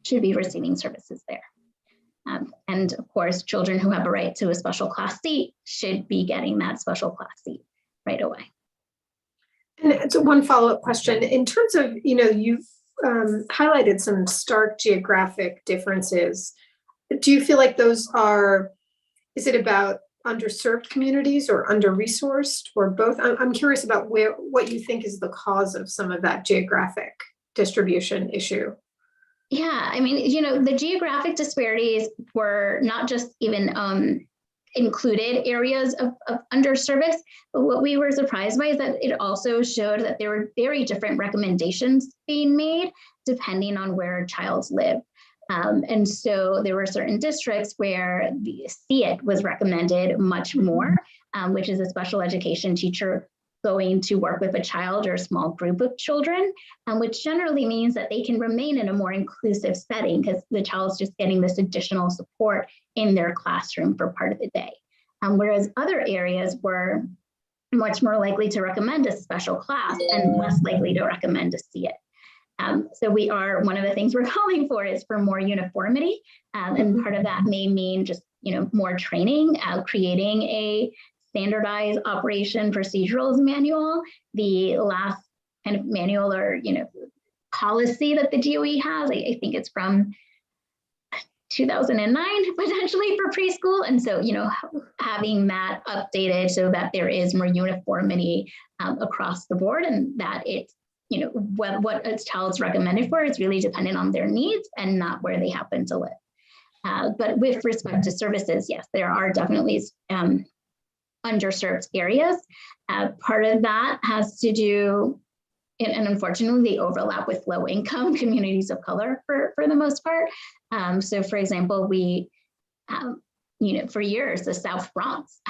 should be receiving services there. And of course, children who have a right to a special class seat should be getting that special class seat right away. And it's one follow-up question. In terms of, you've highlighted some stark geographic differences. Do you feel like is it about underserved communities or under-resourced or both? I'm curious about what you think is the cause of some of that geographic distribution issue. Yeah, I mean, the geographic disparities were not just even included areas of underservice, but what we were surprised by is that it also showed that there were very different recommendations being made depending on where a child lived. And so there were certain districts where the SEEIT was recommended much more, which is a special education teacher going to work with a child or a small group of children, which generally means that they can remain in a more inclusive setting because the child's just getting this additional support in their classroom for part of the day. Whereas other areas were much more likely to recommend a special class and less likely to recommend a SEEIT. So one of the things we're calling for is for more uniformity. And part of that may mean just, more training, creating a standardized operation procedurals manual. The last kind of manual or, policy that the DOE has, I think it's from 2009 potentially for preschool. And so, having that updated so that there is more uniformity across the board and that it's, what a child's recommended for is really dependent on their needs and not where they happen to live. But with respect to services, yes, there are definitely underserved areas. Part of that has to do, and unfortunately, they overlap with low-income communities of color for the most part. So, for example, we for years, the South Bronx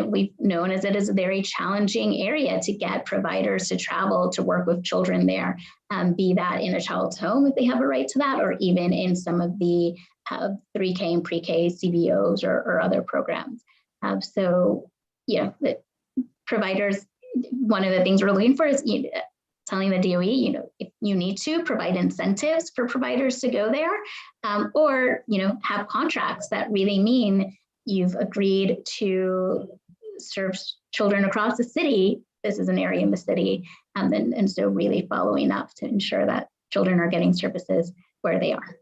we've known as it is a very challenging area to get providers to travel to work with children there, be that in a child's home if they have a right to that, or even in some of the 3K and pre-K CBOs or other programs. So, the providers, one of the things we're looking for is telling the DOE, if you need to provide incentives for providers to go there, or, have contracts that really mean you've agreed to serve children across the city. This is an area in the city. And so really following up to ensure that children are getting services where they are.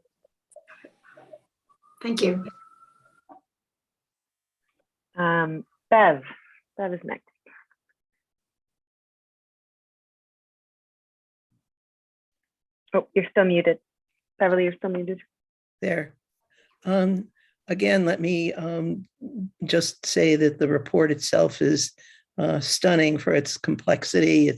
Thank you. Bev is next. Oh, you're still muted. Beverly, you're still muted. There. Again, let me just say that the report itself is stunning for its complexity,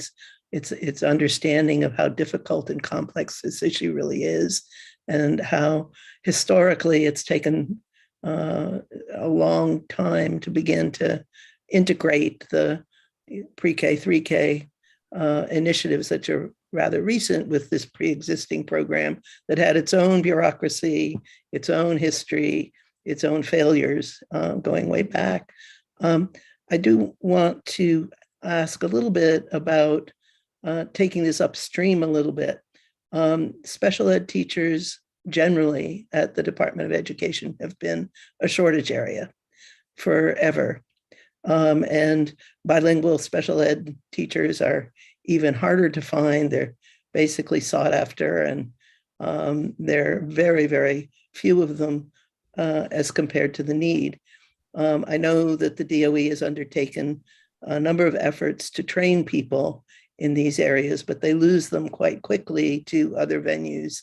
its understanding of how difficult and complex this issue really is, and how historically it's taken a long time to begin to integrate the pre-K, 3K initiatives that are rather recent with this pre-existing program that had its own bureaucracy, its own history, its own failures going way back. I do want to ask a little bit about taking this upstream a little bit. Special ed teachers generally at the Department of Education have been a shortage area forever. And bilingual special ed teachers are even harder to find. They're basically sought after, and there are very, very few of them as compared to the need. I know that the DOE has undertaken a number of efforts to train people in these areas, but they lose them quite quickly to other venues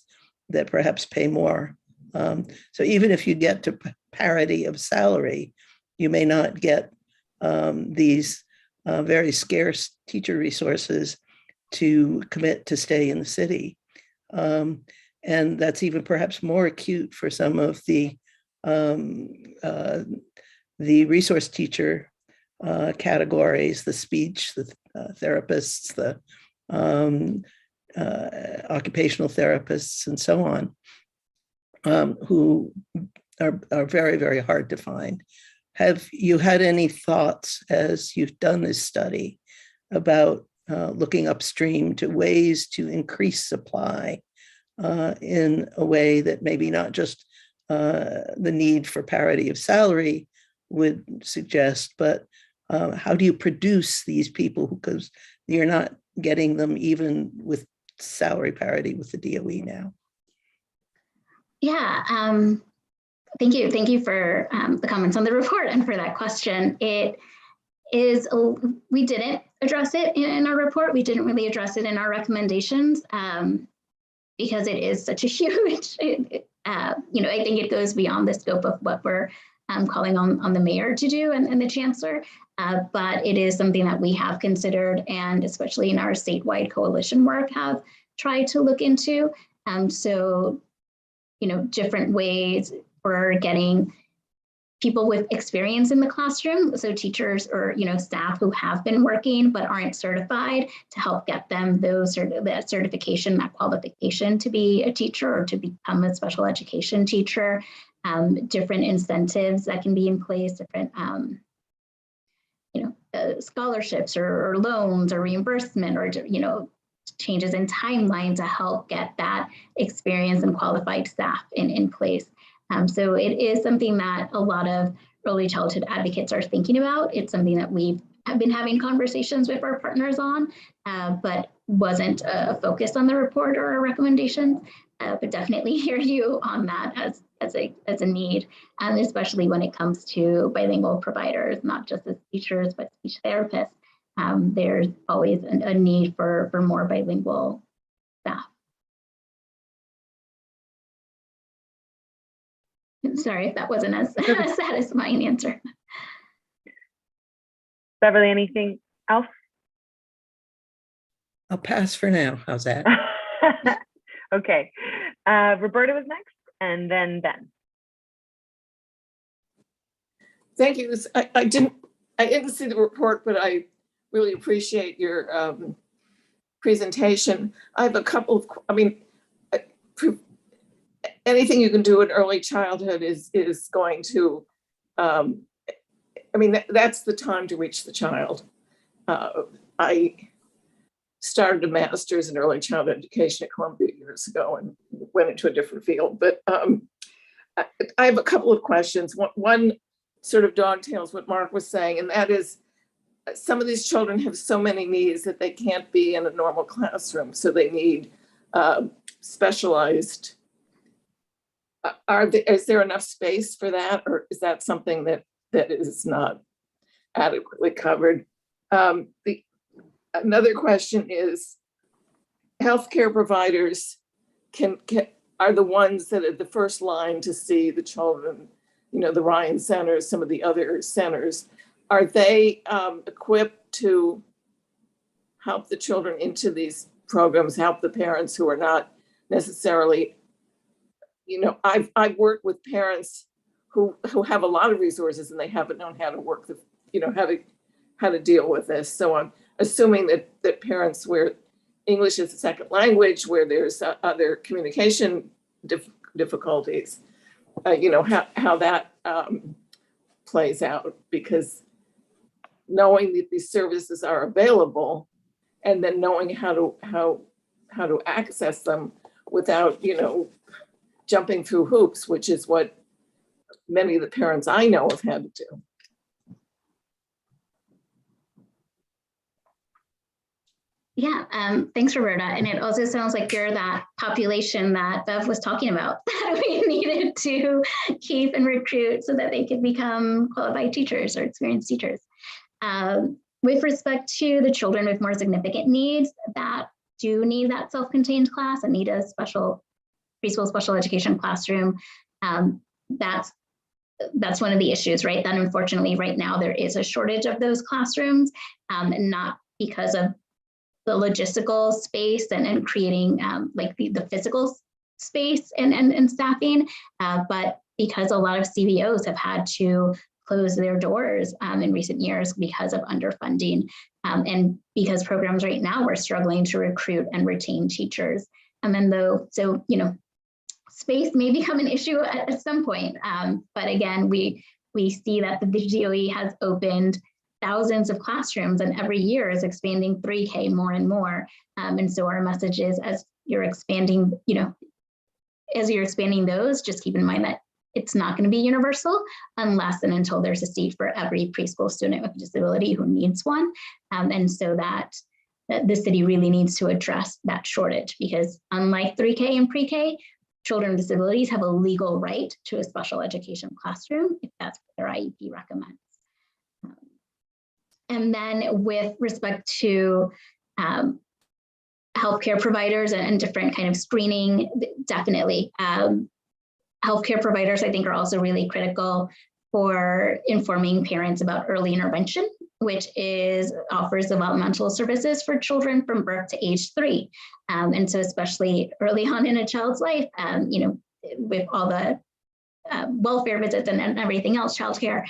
that perhaps pay more. So even if you get to parity of salary, you may not get these very scarce teacher resources to commit to stay in the city. And that's even perhaps more acute for some of the resource teacher categories, the speech, the therapists, the occupational therapists, and so on, who are very, very hard to find. Have you had any thoughts as you've done this study about looking upstream to ways to increase supply in a way that maybe not just the need for parity of salary would suggest, but how do you produce these people, because you're not getting them even with salary parity with the DOE now? Yeah, thank you. Thank you for the comments on the report and for that question. It is, we didn't address it in our report. We didn't really address it in our recommendations because it is such a huge, I think it goes beyond the scope of what we're calling on the mayor to do and the chancellor. But it is something that we have considered, and especially in our statewide coalition work, have tried to look into. So, different ways for getting people with experience in the classroom, so teachers or staff who have been working but aren't certified, to help get them that certification, that qualification to be a teacher or to become a special education teacher. Different incentives that can be in place, different scholarships or loans or reimbursement, or changes in timeline to help get that experienced and qualified staff in place. So it is something that a lot of early childhood advocates are thinking about. It's something that we have been having conversations with our partners on, but wasn't a focus on the report or a recommendation. But definitely hear you on that as a need, and especially when it comes to bilingual providers, not just as teachers, but speech therapists. There's always a need for more bilingual staff. Sorry if that wasn't a satisfying answer. Beverly, anything else? I'll pass for now. How's that? Okay. Roberta was next, and then Ben. Thank you. I didn't see the report, but I really appreciate your presentation. I have a couple of, anything you can do in early childhood is going to, that's the time to reach the child. I started a master's in early childhood education at Columbia years ago and went into a different field, but I have a couple of questions. One sort of dogtails what Mark was saying, and that is, some of these children have so many needs that they can't be in a normal classroom, so they need specialized. Is there enough space for that, or is that something that is not adequately covered? Another question is, healthcare providers are the ones that are the first line to see the children, the Ryan centers, some of the other centers. Are they equipped to help the children into these programs, help the parents who are not necessarily, I've worked with parents who have a lot of resources and they haven't known how to work how to deal with this. So I'm assuming that parents where English is a second language, where there's other communication difficulties, how that plays out, because knowing that these services are available and then knowing how to access them without, jumping through hoops, which is what many of the parents I know have had to do. Yeah, thanks, Roberta. And it also sounds like you're that population that Bev was talking about that we needed to keep and recruit so that they can become qualified teachers or experienced teachers. With respect to the children with more significant needs that do need that self-contained class and need a special preschool special education classroom, that's one of the issues, right? That unfortunately right now there is a shortage of those classrooms, and not because of the logistical space and creating like the physical space and staffing, but because a lot of CBOs have had to close their doors in recent years because of underfunding, and because programs right now we're struggling to recruit and retain teachers. And then so you know, space may become an issue at some point, but again, we see that the DOE has opened thousands of classrooms and every year is expanding 3K more and more. And so our message is, as you're expanding, you know, as you're expanding those, just keep in mind that it's not going to be universal unless and until there's a seat for every preschool student with a disability who needs one. And so that the city really needs to address that shortage, because unlike 3K and pre-K, children with disabilities have a legal right to a special education classroom if that's what their IEP recommends. And then with respect to healthcare providers and different kind of screening, definitely. Healthcare providers, I think, are also really critical for informing parents about early intervention, which offers developmental services for children from birth to age 3. And so especially early on in a child's life, you know, with all the welfare visits and everything else, childcare,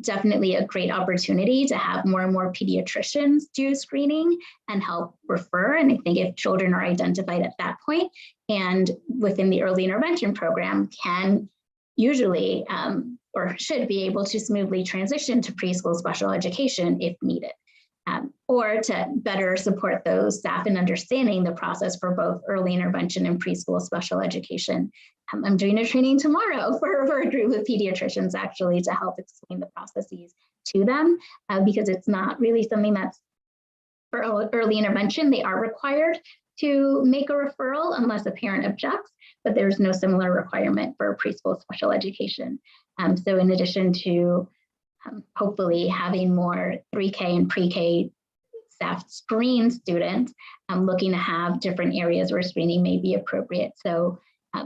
definitely a great opportunity to have more and more pediatricians do screening and help refer. And I think if children are identified at that point and within the early intervention program, can usually or should be able to smoothly transition to preschool special education if needed, or to better support those staff in understanding the process for both early intervention and preschool special education. I'm doing a training tomorrow for a group of pediatricians actually to help explain the processes to them, because it's not really something that's for early intervention. They are required to make a referral unless a parent objects, but there's no similar requirement for preschool special education. So in addition to hopefully having more 3K and pre-K staff screen students, I'm looking to have different areas where screening may be appropriate. So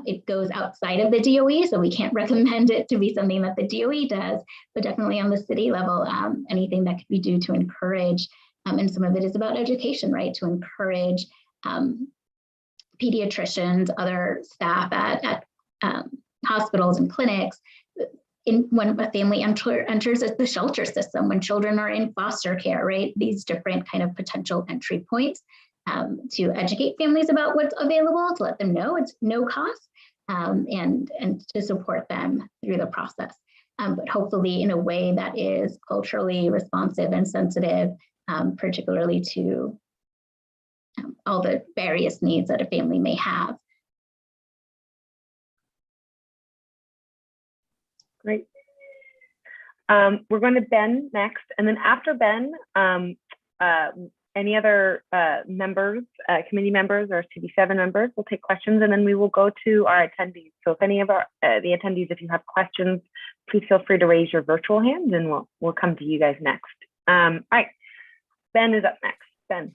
it goes outside of the DOE, so we can't recommend it to be something that the DOE does, but definitely on the city level, anything that could be done to encourage, and some of it is about education, right? To encourage pediatricians, other staff at hospitals and clinics, when a family enters the shelter system, when children are in foster care, right? These different kind of potential entry points to educate families about what's available, to let them know it's no cost, and to support them through the process. But hopefully in a way that is culturally responsive and sensitive, particularly to all the various needs that a family may have. Great. We're going to Ben next, and then after Ben, any other members, committee members or CB7 members will take questions, and then we will go to our attendees. So if any of the attendees, if you have questions, please feel free to raise your virtual hand and we'll come to you guys next. All right, Ben is up next. Ben.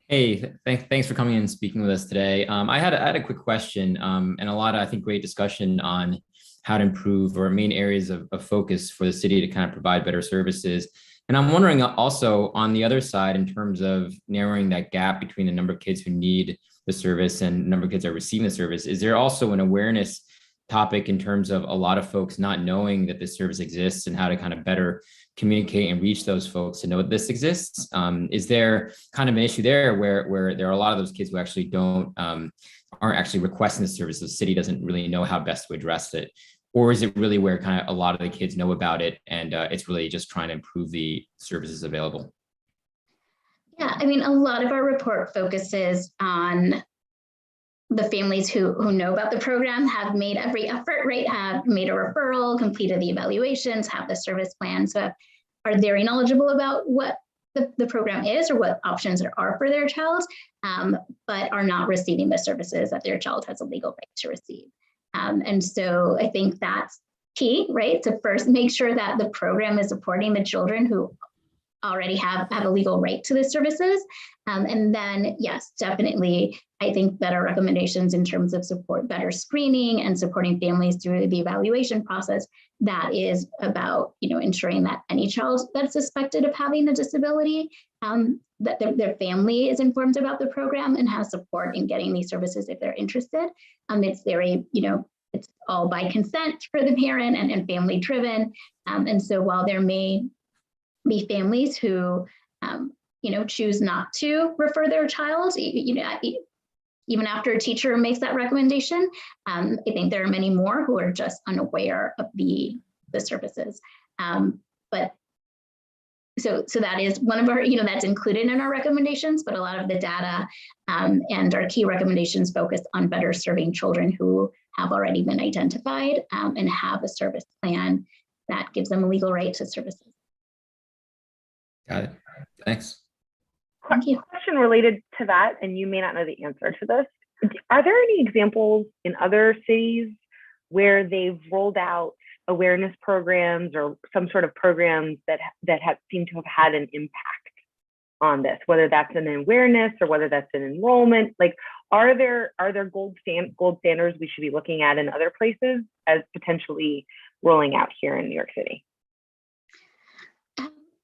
Hey, thanks for coming and speaking with us today. I had a quick question and a lot of, I think, great discussion on how to improve or main areas of focus for the city to kind of provide better services. And I'm wondering also on the other side, in terms of narrowing that gap between the number of kids who need the service and the number of kids that are receiving the service, is there also an awareness topic in terms of a lot of folks not knowing that this service exists and how to kind of better communicate and reach those folks to know that this exists? Is there kind of an issue there where there are a lot of those kids who actually aren't actually requesting the service? The city doesn't really know how best to address it. Or is it really where kind of a lot of the kids know about it and it's really just trying to improve the services available? Yeah, I mean, a lot of our report focuses on the families who know about the program, have made every effort, right? Have made a referral, completed the evaluations, have the service plan. So are very knowledgeable about what the program is or what options there are for their child, but are not receiving the services that their child has a legal right to receive. And so I think that's key, right? To first make sure that the program is supporting the children who already have a legal right to the services. And then, yes, definitely, I think better recommendations in terms of support, better screening and supporting families through the evaluation process. That is about, ensuring that any child that's suspected of having a disability, that their family is informed about the program and has support in getting these services if they're interested. It's very, it's all by consent for the parent and family driven. And so while there may be families who, choose not to refer their child, even after a teacher makes that recommendation, I think there are many more who are just unaware of the services. But so that is one of our, that's included in our recommendations, but a lot of the data and our key recommendations focus on better serving children who have already been identified and have a service plan that gives them a legal right to services. Got it. Thanks. Thank you. Question related to that, and you may not know the answer to this. Are there any examples in other cities where they've rolled out awareness programs or some sort of programs that have seemed to have had an impact on this, whether that's an awareness or whether that's an enrollment? Like, are there gold standards we should be looking at in other places as potentially rolling out here in New York City?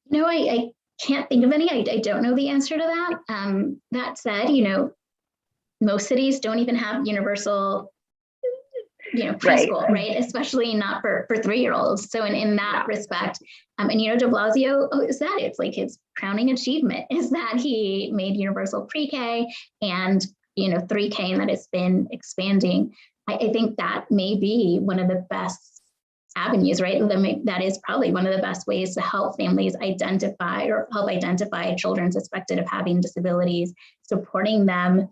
No, I can't think of any. I don't know the answer to that. That said, most cities don't even have universal, preschool, right? Especially not for 3-year-olds. So in that respect, and de Blasio, is that it's like his crowning achievement is that he made universal pre-K and 3K, and that it's been expanding. I think that may be one of the best avenues, right? That is probably one of the best ways to help families identify children suspected of having disabilities, supporting them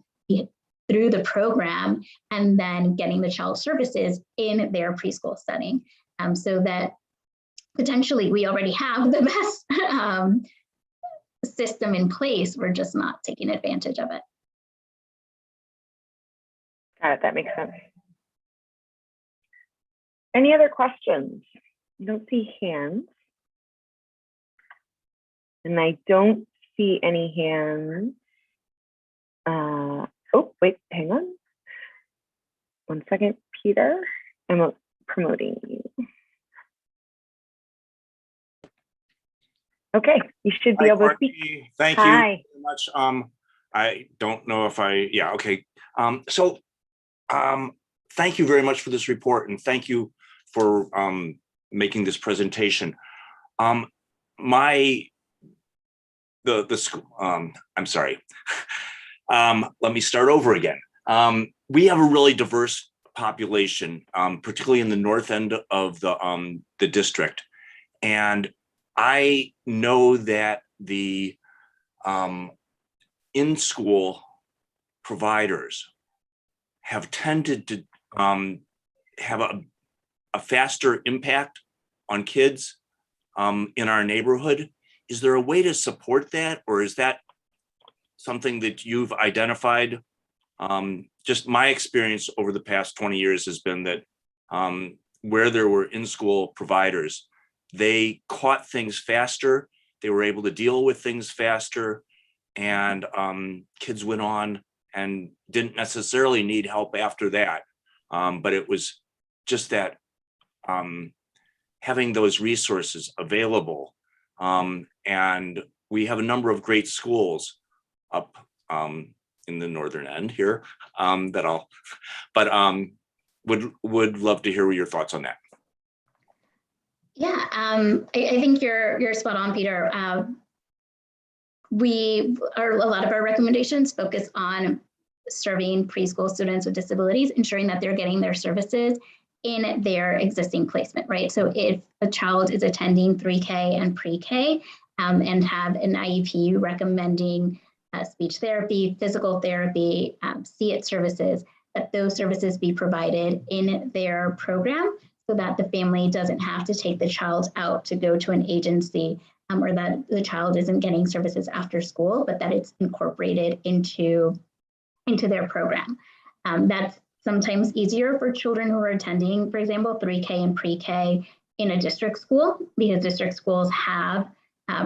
through the program, and then getting the child services in their preschool setting. So that potentially we already have the best system in place. We're just not taking advantage of it. Got it. That makes sense. Any other questions? I don't see hands. And I don't see any hands. Oh, wait, hang on. 1 second, Peter. I'm promoting you. Okay, you should be able to speak. Thank you very much. I don't know if okay. Thank you very much for this report, and thank you for making this presentation. I'm sorry. Let me start over again. We have a really diverse population, particularly in the north end of the district, and I know that the in-school providers have tended to have a faster impact on kids in our neighborhood. Is there a way to support that, or is that something that you've identified? Just my experience over the past 20 years has been that where there were in-school providers, they caught things faster, they were able to deal with things faster, and kids went on and didn't necessarily need help after that. But it was just that having those resources available. And we have a number of great schools up in the northern end here would love to hear your thoughts on that. Yeah, I think you're spot on, Peter. A lot of our recommendations focus on serving preschool students with disabilities, ensuring that they're getting their services in their existing placement, right? So if a child is attending 3K and pre-K and have an IEP recommending speech therapy, physical therapy, SEAT services, that those services be provided in their program so that the family doesn't have to take the child out to go to an agency or that the child isn't getting services after school, but that it's incorporated into their program. That's sometimes easier for children who are attending, for example, 3K and pre-K in a district school, because district schools have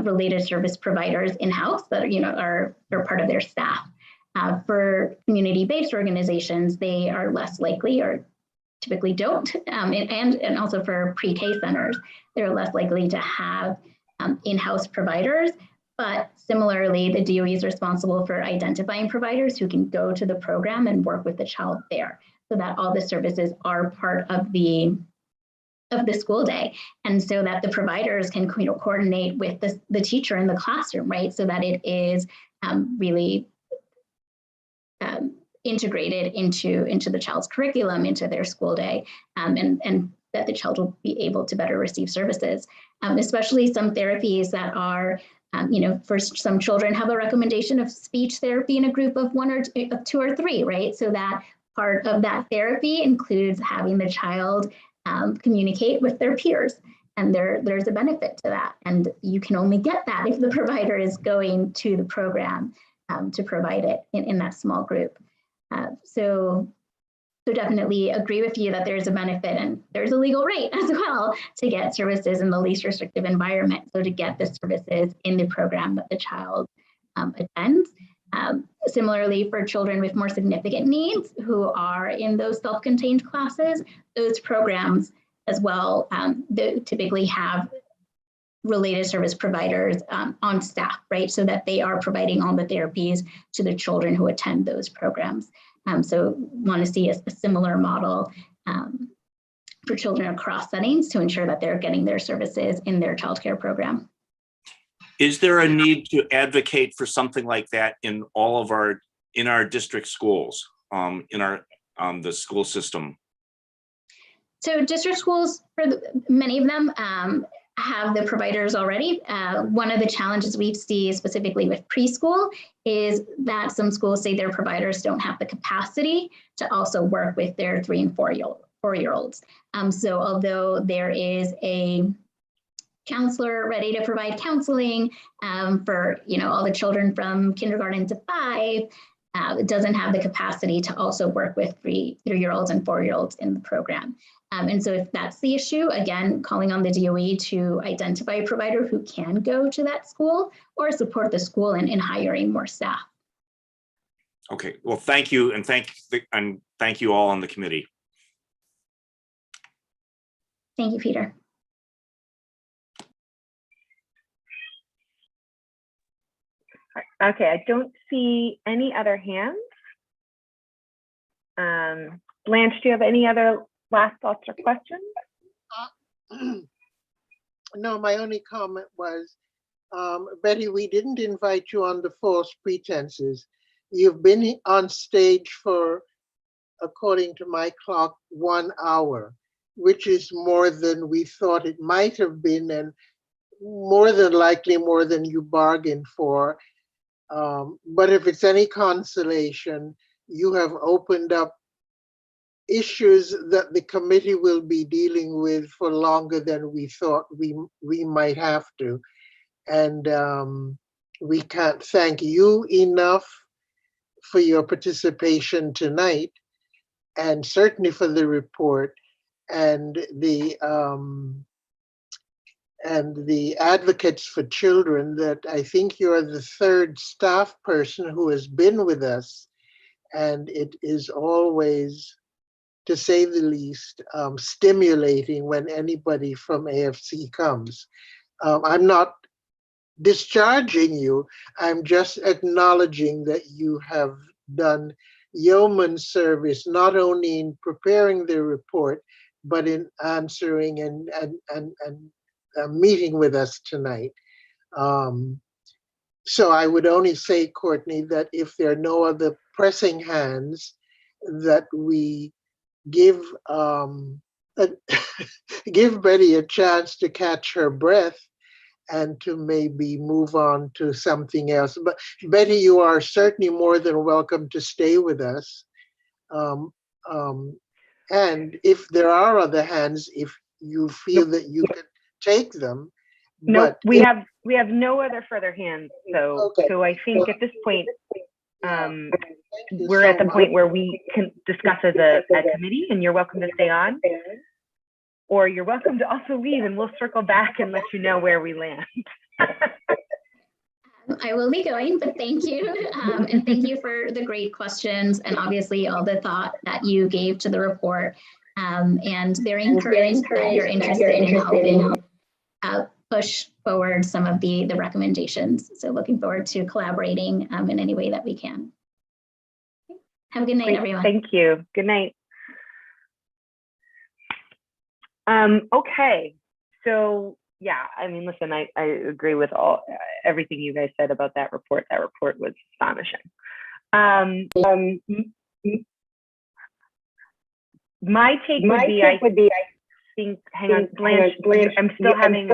related service providers in-house that are part of their staff. For community-based organizations, they are less likely, or typically don't, and also for pre-K centers, they're less likely to have in-house providers. But similarly, the DOE is responsible for identifying providers who can go to the program and work with the child there, so that all the services are part of the school day, and so that the providers can coordinate with the teacher in the classroom, right? So that it is really integrated into the child's curriculum, into their school day, and that the child will be able to better receive services, especially some therapies that are, for some children have a recommendation of speech therapy in a group of two or three, right? So that part of that therapy includes having the child communicate with their peers. And there's a benefit to that. And you can only get that if the provider is going to the program to provide it in that small group. So definitely agree with you that there's a benefit, and there's a legal right as well to get services in the least restrictive environment. So to get the services in the program that the child attends. Similarly, for children with more significant needs who are in those self-contained classes, those programs as well typically have related service providers on staff, right? So that they are providing all the therapies to the children who attend those programs. So want to see a similar model for children across settings to ensure that they're getting their services in their childcare program. Is there a need to advocate for something like that in all of our district schools, in the school system? So district schools, many of them have the providers already. One of the challenges we see specifically with preschool is that some schools say their providers don't have the capacity to also work with their 3 and 4-year-olds. So although there is a counselor ready to provide counseling for all the children from kindergarten to 5, it doesn't have the capacity to also work with 3-year-olds and 4-year-olds in the program. And so if that's the issue, again, calling on the DOE to identify a provider who can go to that school or support the school in hiring more staff. Okay, well, thank you, and thank you all on the committee. Thank you, Peter. Okay, I don't see any other hands. Blanche, do you have any other last thoughts or questions? No, my only comment was, Betty, we didn't invite you on the false pretenses. You've been on stage for, according to my clock, 1 hour, which is more than we thought it might have been, and more than likely more than you bargained for. But if it's any consolation, you have opened up issues that the committee will be dealing with for longer than we thought we might have to. And we can't thank you enough for your participation tonight, and certainly for the report and the advocates for children. That I think you're the 3rd staff person who has been with us, and it is always, to say the least, stimulating when anybody from AFC comes. I'm not discharging you, I'm just acknowledging that you have done yeoman service, not only in preparing the report, but in answering and meeting with us tonight. So I would only say, Courtney, that if there are no other pressing hands, that we give give Betty a chance to catch her breath and to maybe move on to something else. But Betty, you are certainly more than welcome to stay with us. And if there are other hands, if you feel that you can take them. No, we have no other further hands. So, okay. so I think at this point, Thank you we're so at the much. point where we can discuss as a committee, and you're welcome to stay on, or you're welcome to also leave, and we'll circle back and let you know where we land. I will be going, but thank you. And thank you for the great questions and obviously all the thought that you gave to the report. And very encouraged that you're interested in helping push forward some of the recommendations. So looking forward to collaborating in any way that we can. Have a good night, Great. everyone. Thank you. Good night. Okay, so yeah, I mean, listen, I agree with everything you guys said about that report. That report was astonishing. My take would be, I think, hang on, Blanche, I'm still having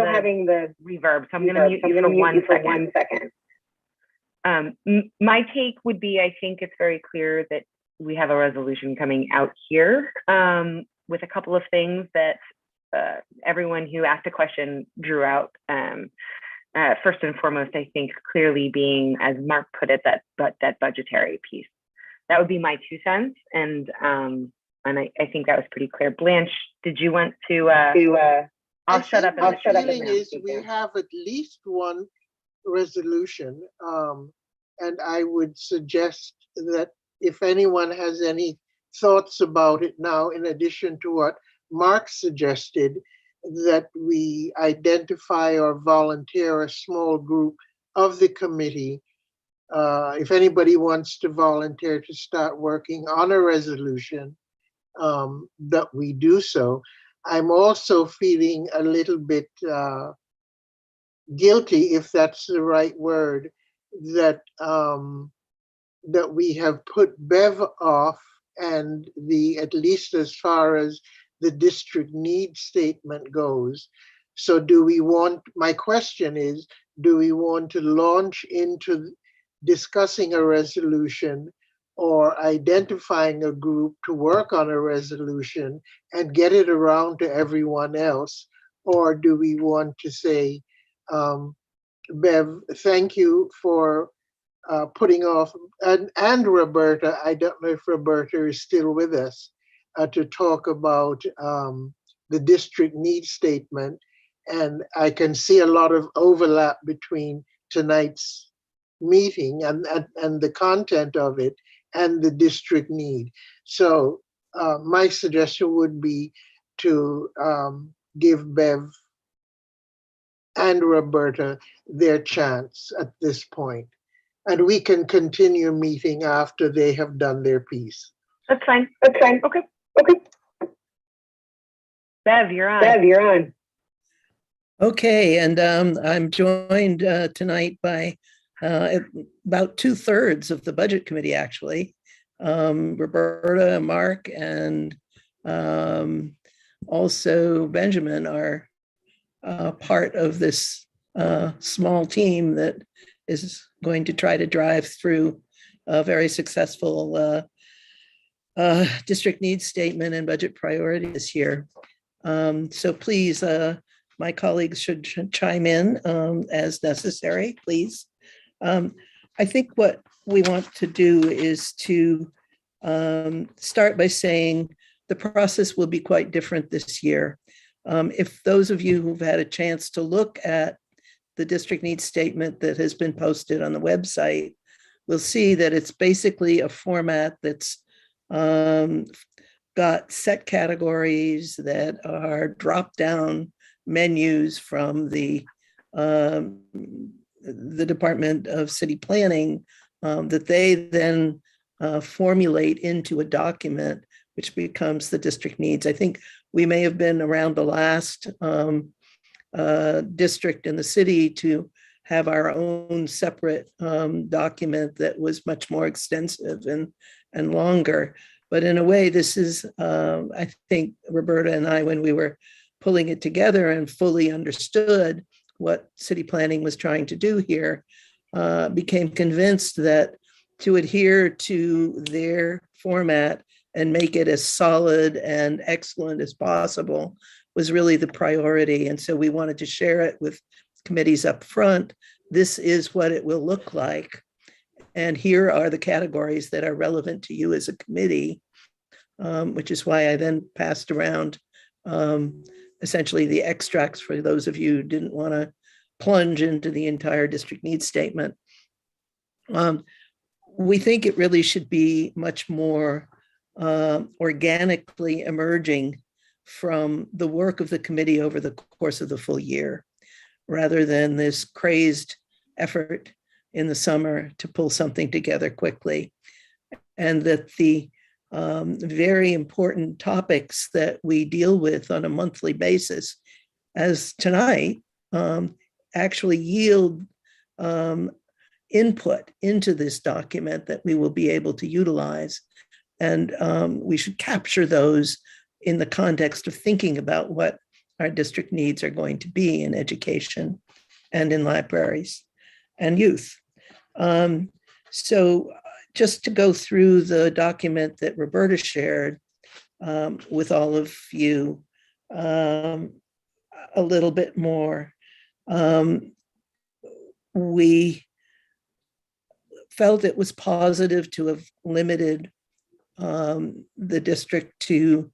the reverb, so I'm going to mute you for 1 second. My take would be, I think it's very clear that we have a resolution coming out here with a couple of things that everyone who asked a question drew out. First and foremost, I think clearly being, as Mark put it, that budgetary piece. That would be my 2 cents, and I think that was pretty clear. Blanche, did you want to? I'll shut up. My feeling is we have at least one resolution, and I would suggest that if anyone has any thoughts about it now, in addition to what Mark suggested, that we identify or volunteer a small group of the committee. If anybody wants to volunteer to start working on a resolution, that we do so. I'm also feeling a little bit guilty, if that's the right word, that that we have put Bev off, and at least as far as the district need statement goes. So my question is, do we want to launch into discussing a resolution or identifying a group to work on a resolution and get it around to everyone else? Or do we want to say, Bev, thank you for putting off, and Roberta, I don't know if Roberta is still with us, to talk about the district need statement. And I can see a lot of overlap between tonight's meeting and the content of it and the district need. So my suggestion would be to give Bev and Roberta their chance at this point. And we can continue meeting after they have done their piece. That's fine. Okay. Bev, you're on. Okay, and I'm joined tonight by about 2/3 of the budget committee, actually. Roberta, Mark, and also Benjamin are part of this small team that is going to try to drive through a very successful district needs statement and budget priorities this year. So please, my colleagues should chime in as necessary, please. I think what we want to do is to start by saying the process will be quite different this year. If those of you who've had a chance to look at the district needs statement that has been posted on the website, will see that it's basically a format that's got set categories that are drop-down menus from the Department of City Planning that they then formulate into a document which becomes the district needs. I think we may have been around the last district in the city to have our own separate document that was much more extensive and longer. But in a way, this is, I think, Roberta and I, when we were pulling it together and fully understood what city planning was trying to do here, became convinced that to adhere to their format and make it as solid and excellent as possible was really the priority. And so we wanted to share it with committees up front. This is what it will look like. And here are the categories that are relevant to you as a committee, which is why I then passed around essentially the extracts for those of you who didn't want to plunge into the entire district needs statement. We think it really should be much more organically emerging from the work of the committee over the course of the full year, rather than this crazed effort in the summer to pull something together quickly. And that the very important topics that we deal with on a monthly basis, as tonight, actually yield input into this document that we will be able to utilize. And we should capture those in the context of thinking about what our district needs are going to be in education and in libraries and youth. So just to go through the document that Roberta shared with all of you a little bit more, we felt it was positive to have limited the district to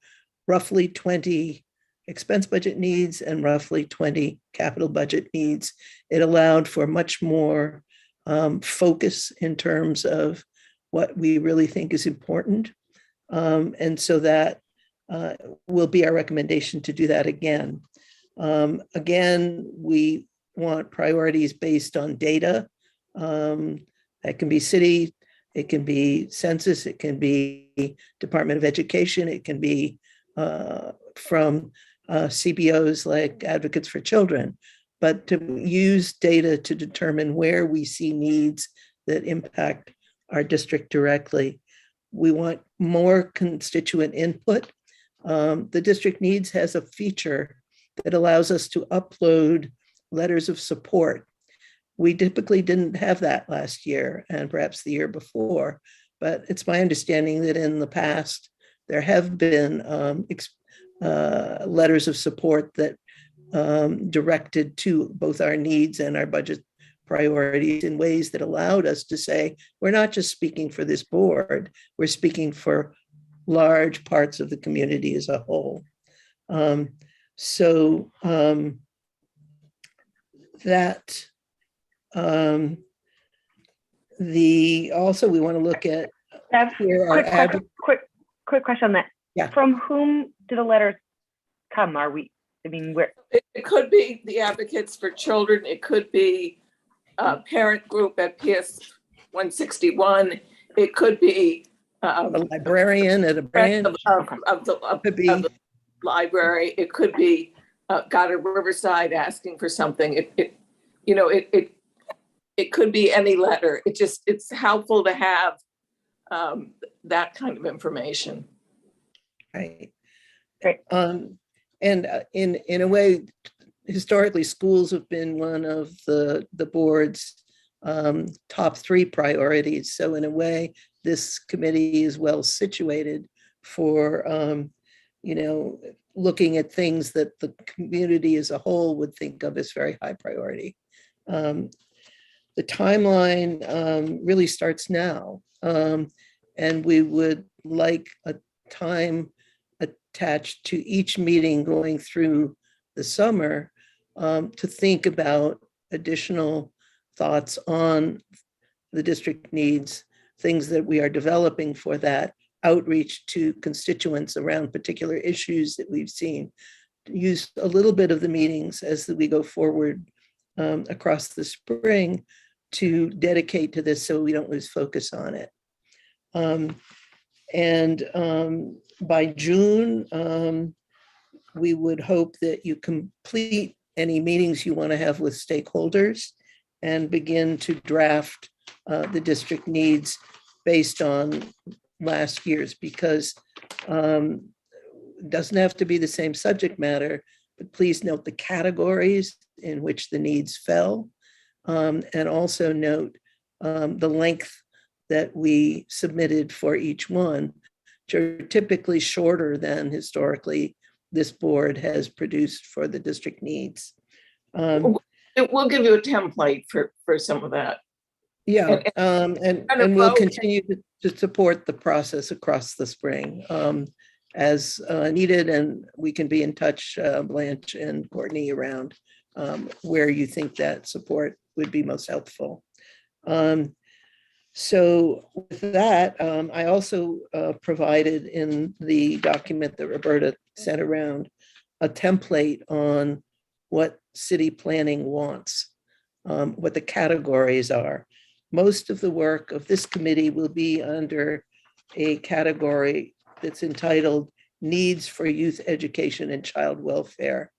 roughly 20 expense budget needs and roughly 20 capital budget needs. It allowed for much more focus in terms of what we really think is important. And so that will be our recommendation to do that again. Again, we want priorities based on data. That can be city, it can be census, it can be Department of Education, it can be from CBOs like Advocates for Children, but to use data to determine where we see needs that impact our district directly. We want more constituent input. The district needs has a feature that allows us to upload letters of support. We typically didn't have that last year and perhaps the year before, but it's my understanding that in the past, there have been letters of support that directed to both our needs and our budget priorities in ways that allowed us to say, we're not just speaking for this board, we're speaking for large parts of the community as a whole. Also we want to look at quick question on that. Yeah. From whom do the letters come? Where? It could be the Advocates for Children. It could be a parent group at PS 161. It could be a librarian at a branch of the library. It could be God of Riverside asking for something. It could be any letter. It's helpful to have that kind of information. Right. Great. And in a way, historically, schools have been one of the board's top 3 priorities. So in a way, this committee is well situated for looking at things that the community as a whole would think of as very high priority. The timeline really starts now, and we would like a time attached to each meeting going through the summer to think about additional thoughts on the district needs, things that we are developing for that, outreach to constituents around particular issues that we've seen. Use a little bit of the meetings as we go forward across the spring to dedicate to this so we don't lose focus on it. By June, we would hope that you complete any meetings you want to have with stakeholders and begin to draft the district needs based on last year's, because it doesn't have to be the same subject matter, but please note the categories in which the needs fell, and also note the length that we submitted for each one, which are typically shorter than historically this board has produced for the district needs. We'll give you a template for some of that. Yeah, kind of and we'll vote. continue to support the process across the spring as needed, and we can be in touch, Blanche and Courtney, around where you think that support would be most helpful. So with that, I also provided in the document that Roberta sent around a template on what city planning wants, what the categories are. Most of the work of this committee will be under a category that's entitled Needs for Youth Education and Child Welfare.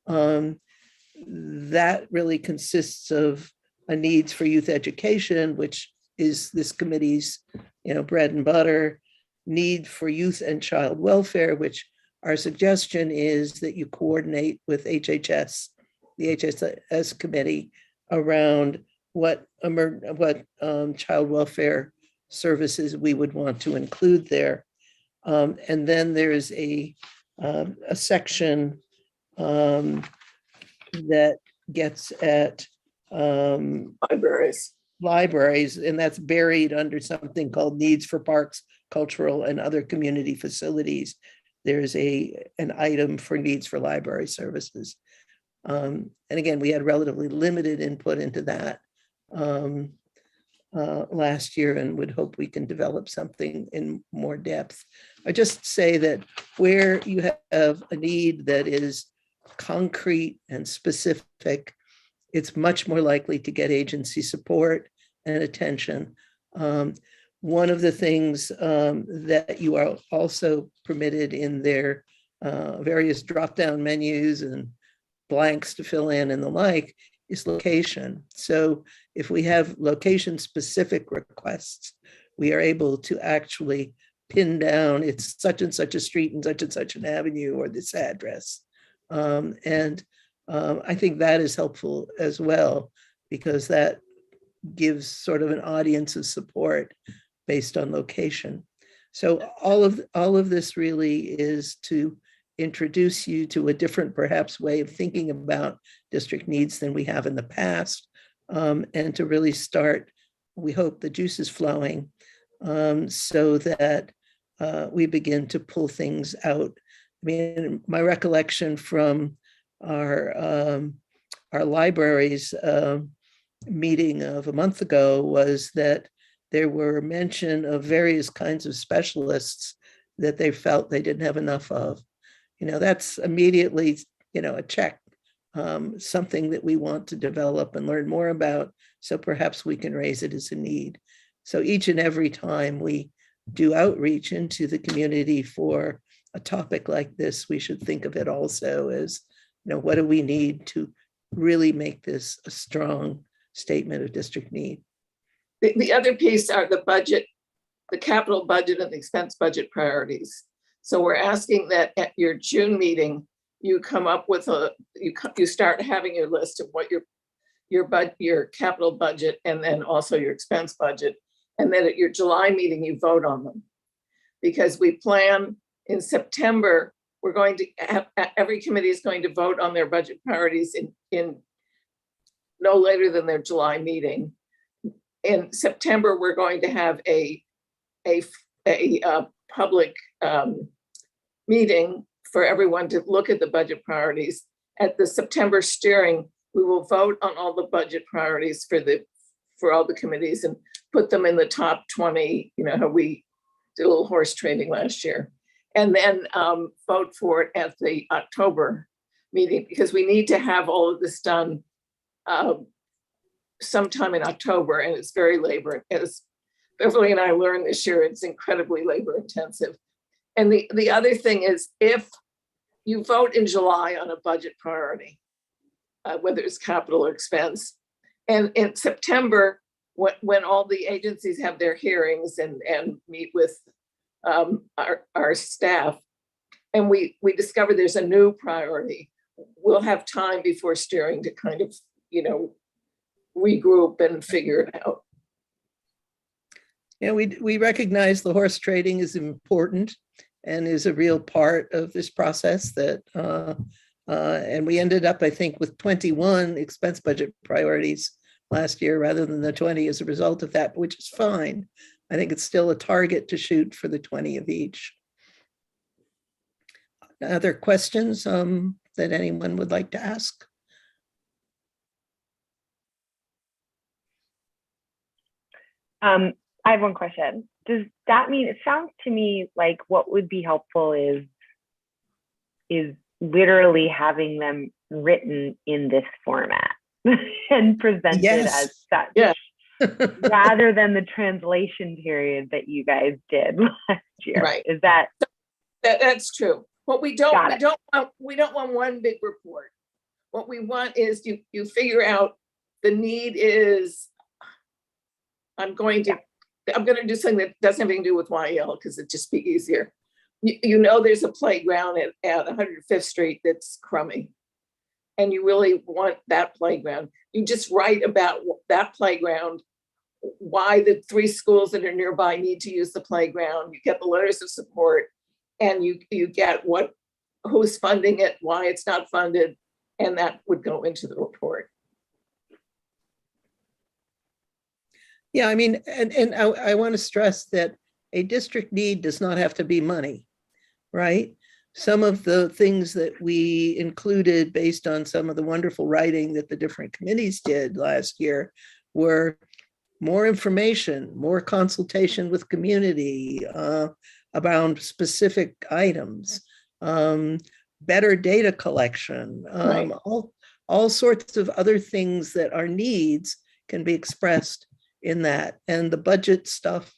That really consists of a needs for youth education, which is this committee's, bread and butter. Need for youth and child welfare, which our suggestion is that you coordinate with HHS, the HHS committee, around what child welfare services we would want to include there. And then there's a section that gets at libraries, and that's buried under something called needs for parks, cultural, and other community facilities. There's an item for needs for library services. And again, we had relatively limited input into that last year, and would hope we can develop something in more depth. I just say that where you have a need that is concrete and specific, it's much more likely to get agency support and attention. One of the things that you are also permitted in their various drop-down menus and blanks to fill in and the like is location. So if we have location-specific requests, we are able to actually pin down it's such and such a street and such an avenue or this address. I think that is helpful as well, because that gives sort of an audience of support based on location. So all of this really is to introduce you to a different, perhaps, way of thinking about district needs than we have in the past, and to really start, we hope, the juices flowing, so that we begin to pull things out. I mean, my recollection from our libraries meeting of a month ago was that there were mention of various kinds of specialists that they felt they didn't have enough of. That's immediately, a check, something that we want to develop and learn more about. So perhaps we can raise it as a need. So each and every time we do outreach into the community for a topic like this, we should think of it also as, what do we need to really make this a strong statement of district need? The other piece are the budget, the capital budget and the expense budget priorities. So we're asking that at your June meeting, you come up with you start having your list of what your capital budget and then also your expense budget. And then at your July meeting, you vote on them. Because we plan in September, we're going to have, every committee is going to vote on their budget priorities in no later than their July meeting. In September, we're going to have a public meeting for everyone to look at the budget priorities. At the September steering, we will vote on all the budget priorities for all the committees and put them in the top 20, how we did a little horse trading last year. And then vote for it at the October meeting, because we need to have all of this done sometime in October, and it's very labor. As Beverly and I learned this year, it's incredibly labor intensive. And the other thing is, if you vote in July on a budget priority, whether it's capital or expense, and in September, when all the agencies have their hearings and meet with our staff, and we discover there's a new priority, we'll have time before steering to kind of, regroup and figure it out. Yeah, we recognize the horse trading is important and is a real part of this process that, and we ended up, I think, with 21 expense budget priorities last year rather than the 20 as a result of that, which is fine. I think it's still a target to shoot for the 20 of each. Other questions that anyone would like to ask? I have one question. Does that mean, it sounds to me like what would be helpful is literally having them written in this format and presented as such, Yeah. rather than the translation period that you guys did last year. Right. Is that? That's true. What we don't Got it. we don't want one big report. What we want is you figure out the need is, I'm going to do something that doesn't have anything to do with YEL because it'd just be easier. You know, there's a playground at 105th Street that's crummy, and you really want that playground. You just write about that playground, why the 3 schools that are nearby need to use the playground. You get the letters of support, and you get who's funding it, why it's not funded, and that would go into the report. Yeah, I mean, and I want to stress that a district need does not have to be money, right? Some of the things that we included based on some of the wonderful writing that the different committees did last year were more information, more consultation with community about specific items, better data collection, Right. all sorts of other things that are needs can be expressed in that. And the budget stuff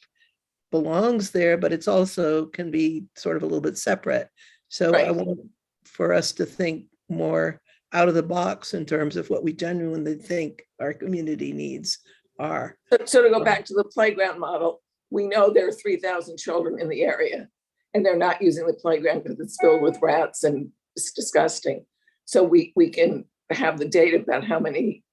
belongs there, but it's also can be sort of a little bit separate. So I want for us to think more out of the box in terms of what we genuinely think our community needs are. So to go back to the playground model, we know there are 3,000 children in the area, and they're not using the playground because it's filled with rats and it's disgusting. So we can have the data about how many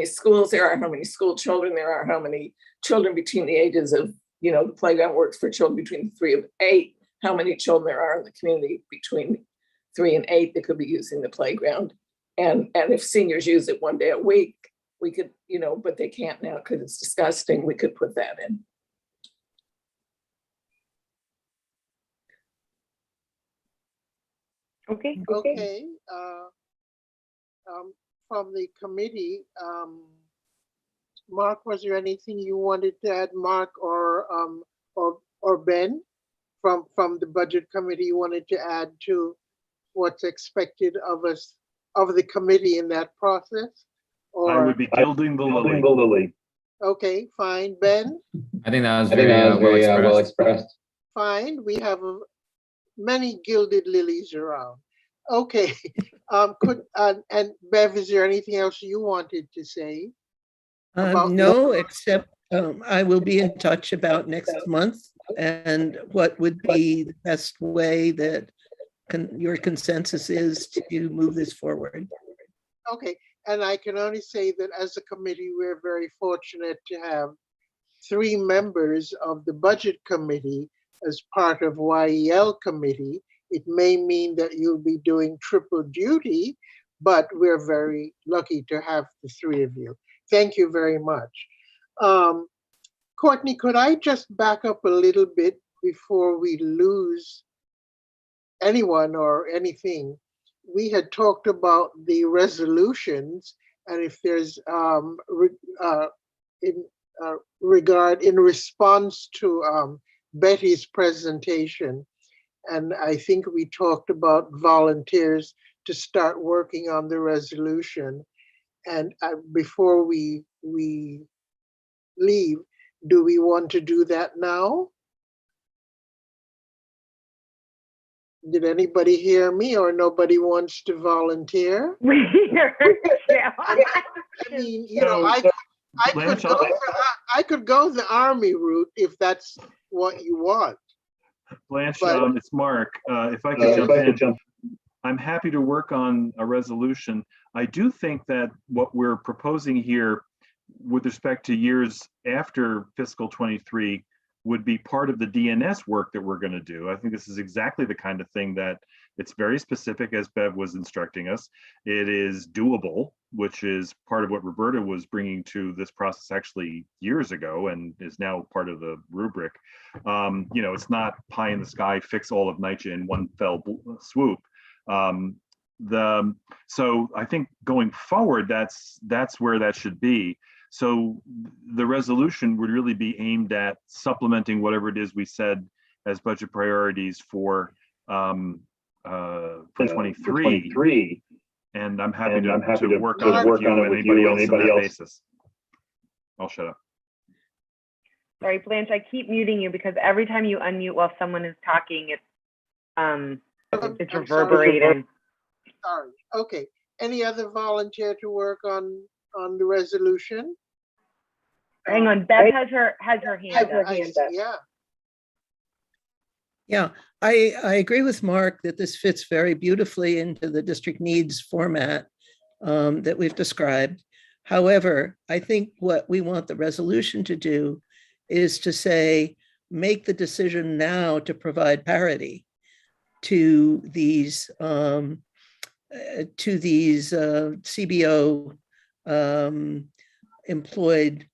schools there are, how many school children there are, how many children between the ages of, the playground works for children between 3 and 8, how many children there are in the community between 3 and 8 that could be using the playground. And if seniors use it 1 day a week, we could, but they can't now because it's disgusting. We could put that in. Okay. Okay. From the committee, Mark, was there anything you wanted to add, Mark or Ben, from the budget committee you wanted to add to what's expected of us, of the committee in that process? Or I would be gilding the lily. okay, fine. Ben? I think that was very well expressed. Fine. We have many gilded lilies around. Okay. And Bev, is there anything else you wanted to say? No, except I will be in touch about next month and what would be the best way that your consensus is to move this forward. Okay. And I can only say that as a committee, we're very fortunate to have 3 members of the budget committee as part of YEL committee. It may mean that you'll be doing triple duty, but we're very lucky to have the 3 of you. Thank you very much. Courtney, could I just back up a little bit before we lose anyone or anything? We had talked about the resolutions, and if there's in response to Betty's presentation, and I think we talked about volunteers to start working on the resolution. And before we leave, do we want to do that now? Did anybody hear me, or nobody wants to volunteer? We heard you. I mean, I could go the army route if that's what you want. Blanche, But- it's Mark. If I could jump in, I'm happy to work on a resolution. I do think that what we're proposing here with respect to years after fiscal 23 would be part of the DNS work that we're going to do. I think this is exactly the kind of thing that it's very specific, as Bev was instructing us. It is doable. which is part of what Roberta was bringing to this process actually years ago and is now part of the rubric. It's not pie in the sky, fix all of NYCHA in one fell swoop. So I think going forward, that's where that should be. So the resolution would really be aimed at supplementing whatever it is we said as budget priorities for 23. And I'm happy to work on it with you and anybody else on that basis. I'll shut up. Sorry, Blanche, I keep muting you because every time you unmute while someone is talking, it's reverberating. Sorry. Okay. Any other volunteer to work on the resolution? Hang on, Beth has her hand up. Yeah. Yeah, I agree with Mark that this fits very beautifully into the district needs format that we've described. However, I think what we want the resolution to do is to say, make the decision now to provide parity to these CBO employed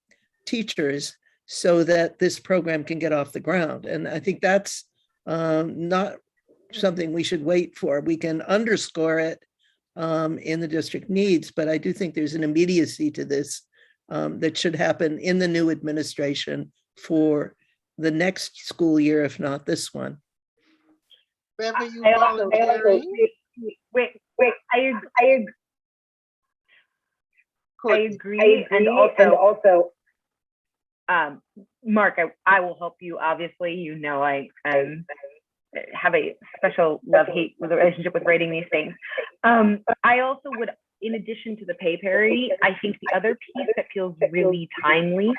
teachers so that this program can get off the ground. And I think that's not something we should wait for. We can underscore it in the district needs, but I do think there's an immediacy to this that should happen in the new administration for the next school year, if not this one. Bev, are you volunteering? Wait, I agree. And also, Mark, I will help you. Obviously, I have a special love-hate relationship with writing these things. I also would, in addition to the pay parity, I think the other piece that feels really timely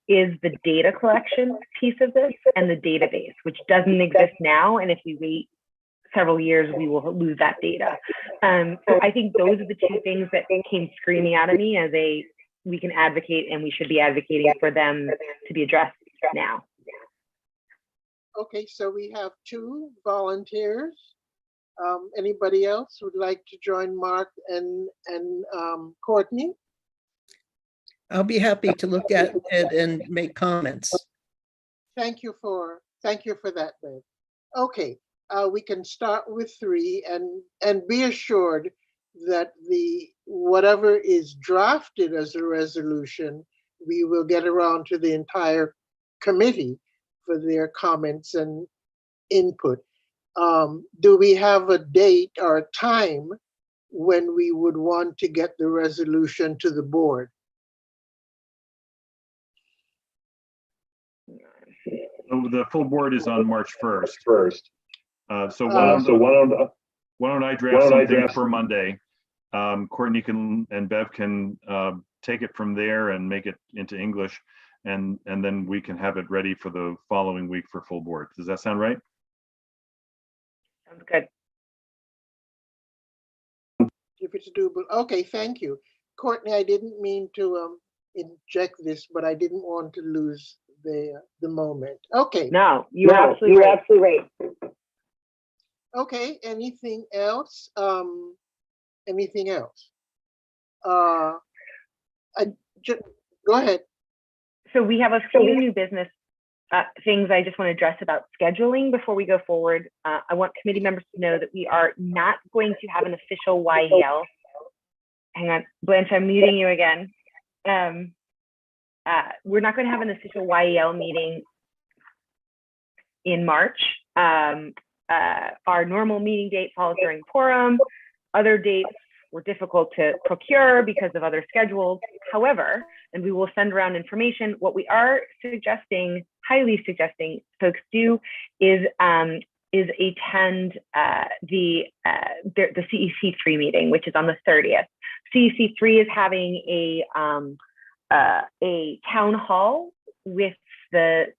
is the data collection piece of this and the database, which doesn't exist now. And if we wait several years, we will lose that data. So I think those are the two things that came screaming out of me as we can advocate and we should be advocating for them to be addressed now. Okay, so we have 2 volunteers. Anybody else would like to join Mark and Courtney? I'll be happy to look at it and make comments. Thank you for that, Bev. Okay, we can start with 3 and be assured that whatever is drafted as a resolution, we will get around to the entire committee for their comments and input. Do we have a date or a time when we would want to get the resolution to the board? So the full board is on March 1st. So why don't I draft something for Monday? Courtney and Bev can take it from there and make it into English, and then we can have it ready for the following week for full board. Does that sound right? Sounds good. If it's doable. Okay, thank you. Courtney, I didn't mean to inject this, but I didn't want to lose the moment. Okay. No, you're absolutely right. Okay, anything else? Anything else? Go ahead. So we have a few new business things I just want to address about scheduling before we go forward. I want committee members to know that we are not going to have an official YEL. Hang on, Blanche, I'm muting you again. We're not going to have an official YEL meeting in March. Our normal meeting date falls during quorum. Other dates were difficult to procure because of other schedules. However, and we will send around information, what we are suggesting, highly suggesting folks do is attend the CEC3 meeting, which is on the 30th. CEC3 is having a town hall with the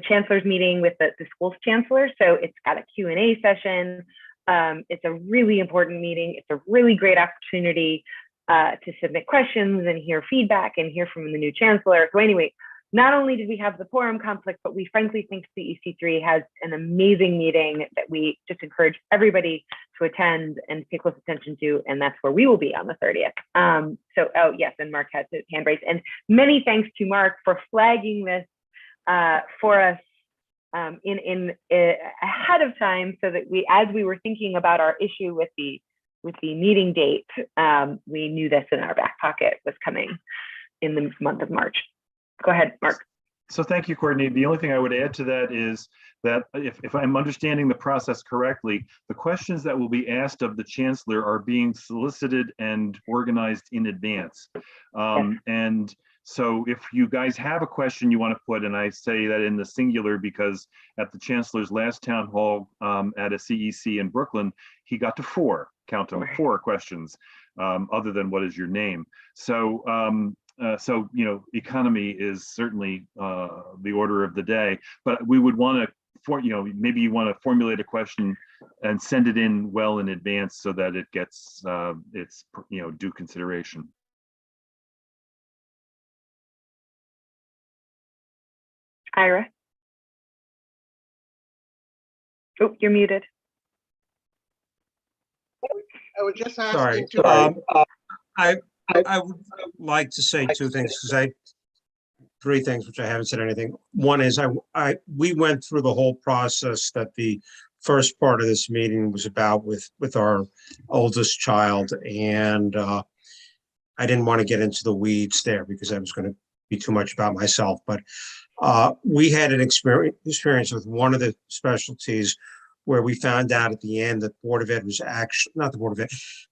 chancellor's meeting with the school's chancellor. So it's got a Q&A session. It's a really important meeting. It's a really great opportunity to submit questions and hear feedback and hear from the new chancellor. So anyway, not only did we have the quorum conflict, but we frankly think CEC3 has an amazing meeting that we just encourage everybody to attend and pay close attention to, and that's where we will be on the 30th. Oh yes, and Mark has his hand raised. And many thanks to Mark for flagging this for us ahead of time, so that as we were thinking about our issue with the meeting date, we knew this in our back pocket was coming in the month of March. Go ahead, Mark. So thank you, Courtney. The only thing I would add to that is that if I'm understanding the process correctly, the questions that will be asked of the chancellor are being solicited and organized in advance. And so if you guys have a question you want to put, and I say that in the singular because at the chancellor's last town hall at a CEC in Brooklyn, he got to 4, count them, 4 questions other than what is your name. So, so, you know, economy is certainly the order of the day, but we would want to, you know, maybe you want to formulate a question and send it in well in advance so that it gets its, you know, due consideration. Ira. Oh, you're muted. I was just Sorry. asking to. I would like to say 2 things, because 3 things which I haven't said anything. One is we went through the whole process that the first part of this meeting was about with our oldest child, and I didn't want to get into the weeds there because I was going to be too much about myself. But we had an experience with one of the specialties where we found out at the end that Board of Ed was actually, not the Board of Ed,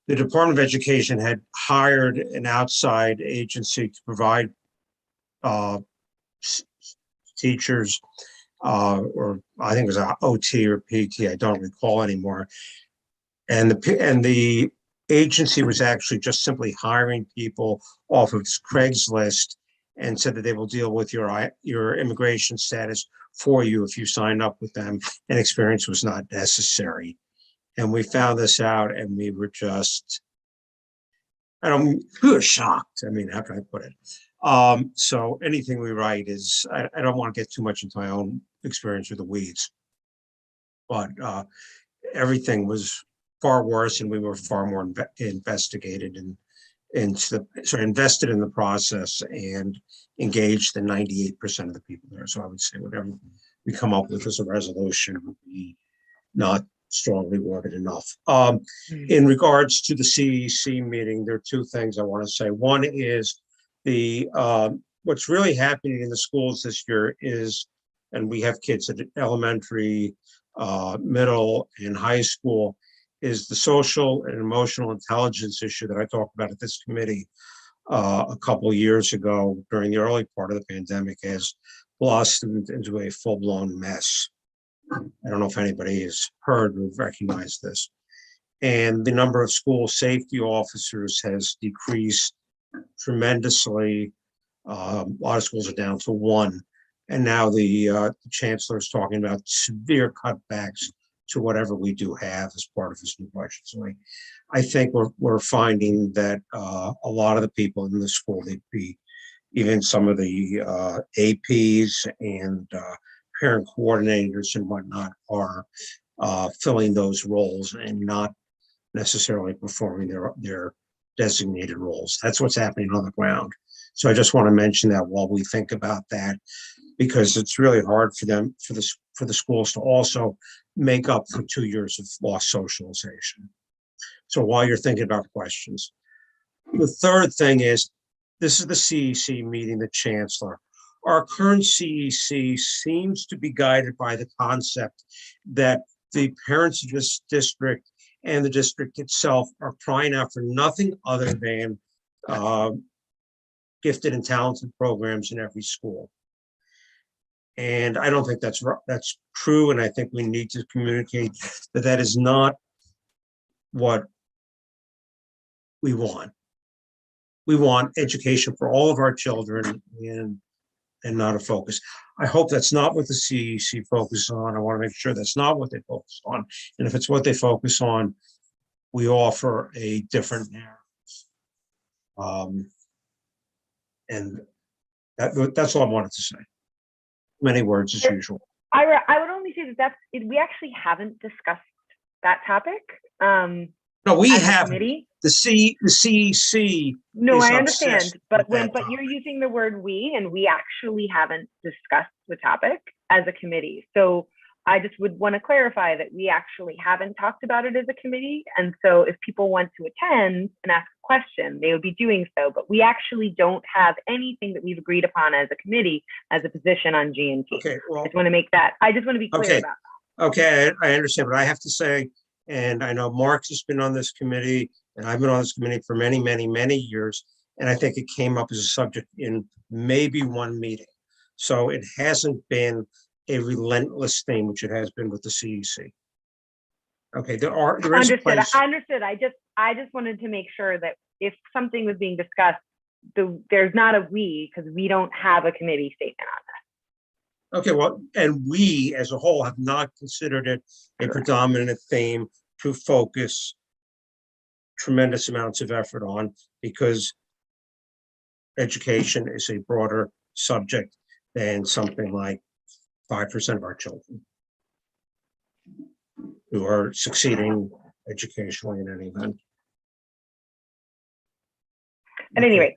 the Department of Education had hired an outside agency to provide teachers, or I think it was OT or PT, I don't recall anymore. And the agency was actually just simply hiring people off of Craigslist and said that they will deal with your immigration status for you if you sign up with them, and experience was not necessary. And we found this out, and we were just, we were shocked. I mean, how can I put it? So anything we write is, I don't want to get too much into my own experience with the weeds, but everything was far worse, and we were far more invested in the process and engaged the 98% of the people there. So I would say whatever we come up with as a resolution would be not strongly worded enough. In regards to the CEC meeting, there are 2 things I want to say. One is what's really happening in the schools this year is, and we have kids at elementary, middle, and high school, is the social and emotional intelligence issue that I talked about at this committee a couple of years ago during the early part of the pandemic has blossomed into a full-blown mess. I don't know if anybody has heard or recognized this. And the number of school safety officers has decreased tremendously. A lot of schools are down to 1. And now the chancellor is talking about severe cutbacks to whatever we do have as part of his new budget. So I think we're finding that a lot of the people in the school, even some of the APs and parent coordinators and whatnot, are filling those roles and not necessarily performing their designated roles. That's what's happening on the ground. So I just want to mention that while we think about that, because it's really hard for the schools to also make up for 2 years of lost socialization. So while you're thinking about questions, the third thing is, this is the CEC meeting the chancellor. Our current CEC seems to be guided by the concept that the parents of this district and the district itself are crying out for nothing other than gifted and talented programs in every school. And I don't think that's true. And I think we need to communicate that that is not what we want. We want education for all of our children and not a focus. I hope that's not what the CEC focuses on. I want to make sure that's not what they focus on. And if it's what they focus on, we offer a different narrative. And That's all I wanted to say. Many words as usual. I would only say that we actually haven't discussed that topic. No, we as a haven't. committee. The CEC. No, is I obsessed understand, but with that you're topic. using the word we, and we actually haven't discussed the topic as a committee. So I just would want to clarify that we actually haven't talked about it as a committee. And so if people want to attend and ask a question, they would be doing so. But we actually don't have anything that we've agreed upon as a committee as a position on G&T. Okay, well, I just want to make that. I just want to be clear okay. about that. Okay, I understand, but I have to say, and I know Mark's has been on this committee, and I've been on this committee for many, many, many years, and I think it came up as a subject in maybe one meeting. So it hasn't been a relentless thing, which it has been with the CEC. Okay, there is a Understood. place. I understood. I just wanted to make sure that if something was being discussed, there's not a we, because we don't have a committee statement on that. Okay, well, and we as a whole have not considered it a predominant theme to focus tremendous amounts of effort on, because education is a broader subject than something like 5% of our children who are succeeding educationally in any event. At any rate,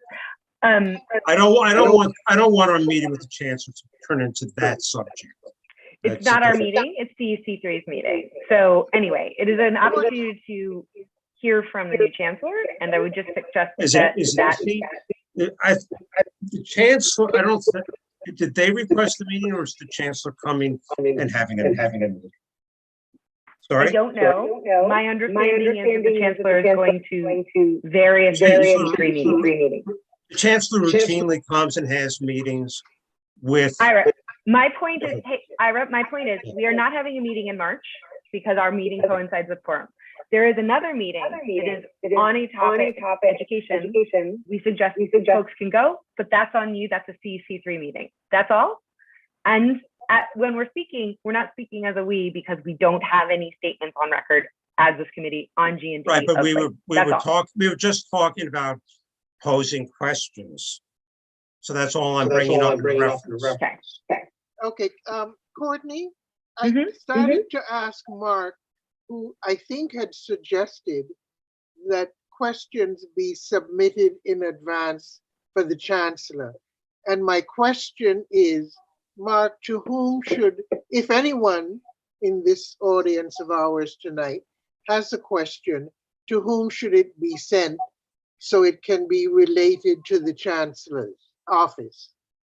I don't want our meeting with the chancellor to turn into that subject. it's not our meeting, it's CEC3's meeting. So anyway, it is an opportunity to hear from the new chancellor, and I would just suggest the chancellor, I don't think, did they request the meeting, or is the chancellor coming and having a meeting? Sorry? I don't know. My understanding is that the chancellor is going to various CEC3 meetings. The chancellor routinely comes and has meetings with. Ira, my point is, we are not having a meeting in March because our meeting coincides with quorum. There is another meeting. It is on a topic, education. We suggest folks can go, but that's on you. That's a CEC3 meeting. That's all. And when we're speaking, we're not speaking as a we, because we don't have any statements on record as this committee on G&T. Right, but we were just talking about posing questions. So that's all I'm bringing up. Okay, Courtney, I started to ask Mark, who I think had suggested that questions be submitted in advance for the chancellor. And my question is, Mark, to whom should, if anyone in this audience of ours tonight has a question, to whom should it be sent so it can be related to the chancellor's office?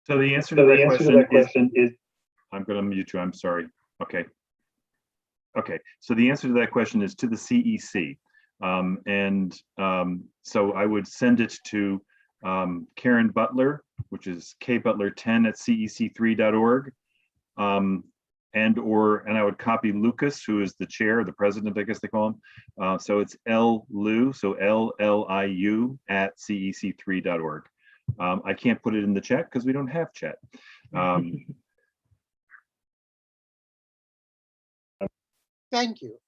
So the answer to that question is, I'm going to mute you. I'm sorry. Okay. Okay. So the answer to that question is to the CEC. So I would send it to Karen Butler, which is kbutler10@cec3.org. And I would copy Lucas, who is the chair, the president, I guess they call him. So it's LLiu, so LLIU @cec3.org. I can't put it in the chat because we don't have chat. Thank you.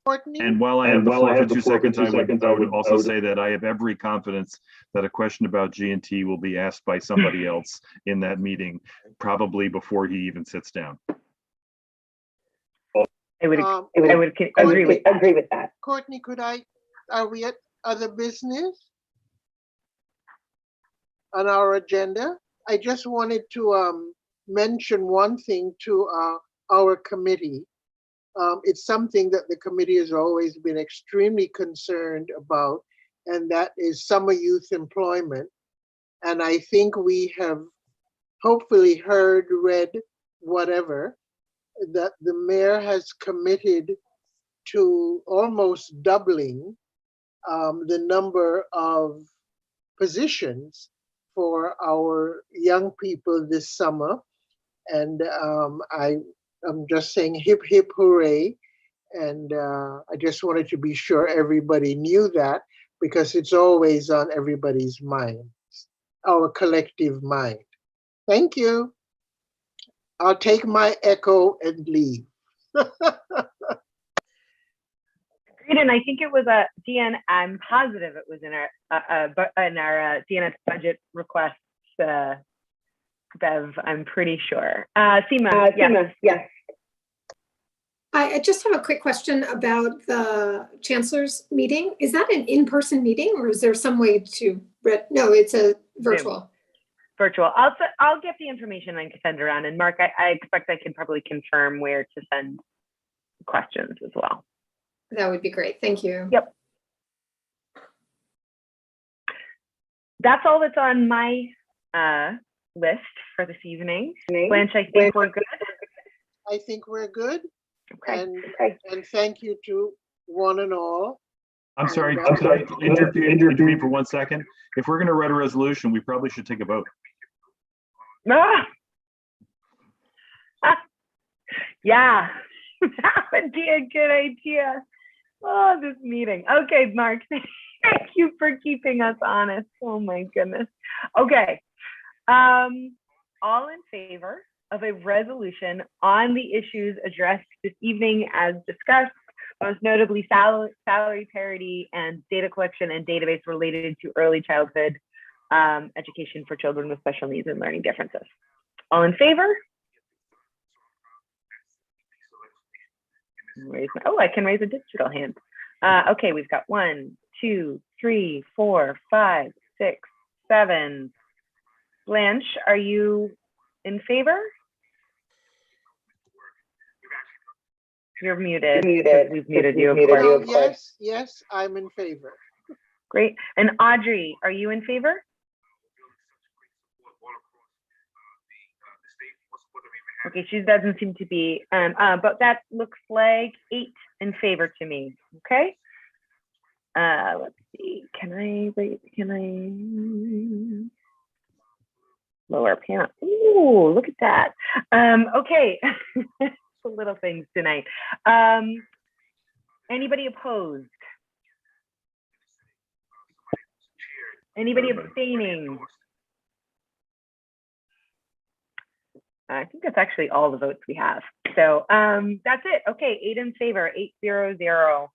Courtney? And while I have the floor for 2 seconds, I would also say that I have every confidence that a question about G&T will be asked by somebody else in that meeting, probably before he even sits down. I would agree with that. Courtney, are we at other business on our agenda? I just wanted to mention one thing to our committee. It's something that the committee has always been extremely concerned about, and that is summer youth employment. And I think we have hopefully heard, read, whatever, that the mayor has committed to almost doubling the number of positions for our young people this summer. And I'm just saying hip, hip, hooray. And I just wanted to be sure everybody knew that, because it's always on everybody's mind, our collective mind. Thank you. I'll take my echo and leave. Agreed, and I think it was a DN. I'm positive it was in our DNS budget request. Bev, I'm pretty sure. Seema, yes. I just have a quick question about the chancellor's meeting. Is that an in-person meeting or is there some way to, no, it's a virtual. Virtual. I'll get the information and send around. And Mark, I expect I can probably confirm where to send questions as well. That would be great. Thank you. Yep. That's all that's on my list for this evening. Blanche, I think we're good. I think we're good. Okay. And thank you to one and all. I'm sorry, could I intervene for 1 second? If we're gonna write a resolution, we probably should take a vote. Yeah, that would be a good idea. Oh, this meeting. Okay, Mark, thank you for keeping us honest. Oh my goodness. Okay. All in favor of a resolution on the issues addressed this evening as discussed, most notably salary parity and data collection and database related to early childhood education for children with special needs and learning differences. All in favor? I can raise a digital hand. Okay, we've got 1, 2, 3, 4, 5, 6, 7. Blanche, are you in favor? You're muted. We've muted you, of course. Yes, I'm in favor. Great. And Audrey, are you in favor? Okay, she doesn't seem to be, but that looks like 8 in favor to me. Okay. Let's see. Can I lower panel? Ooh, look at that. Okay. The little things tonight. Anybody opposed? Anybody abstaining? I think that's actually all the votes we have. So that's it. Okay, 8 in favor, 8-0-0.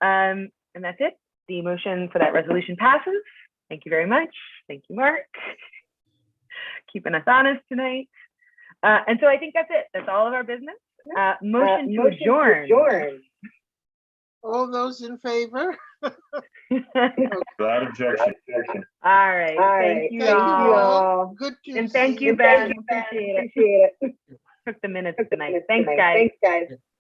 And that's it. The motion for that resolution passes. Thank you very much. Thank you, Mark. Keeping us honest tonight. And so I think that's it. That's all of our business. Motion to adjourn. All those in favor? Without objection. All right. Thank you all. Good to And thank see you, Ben. Appreciate it. Took the minutes tonight. Thanks, guys.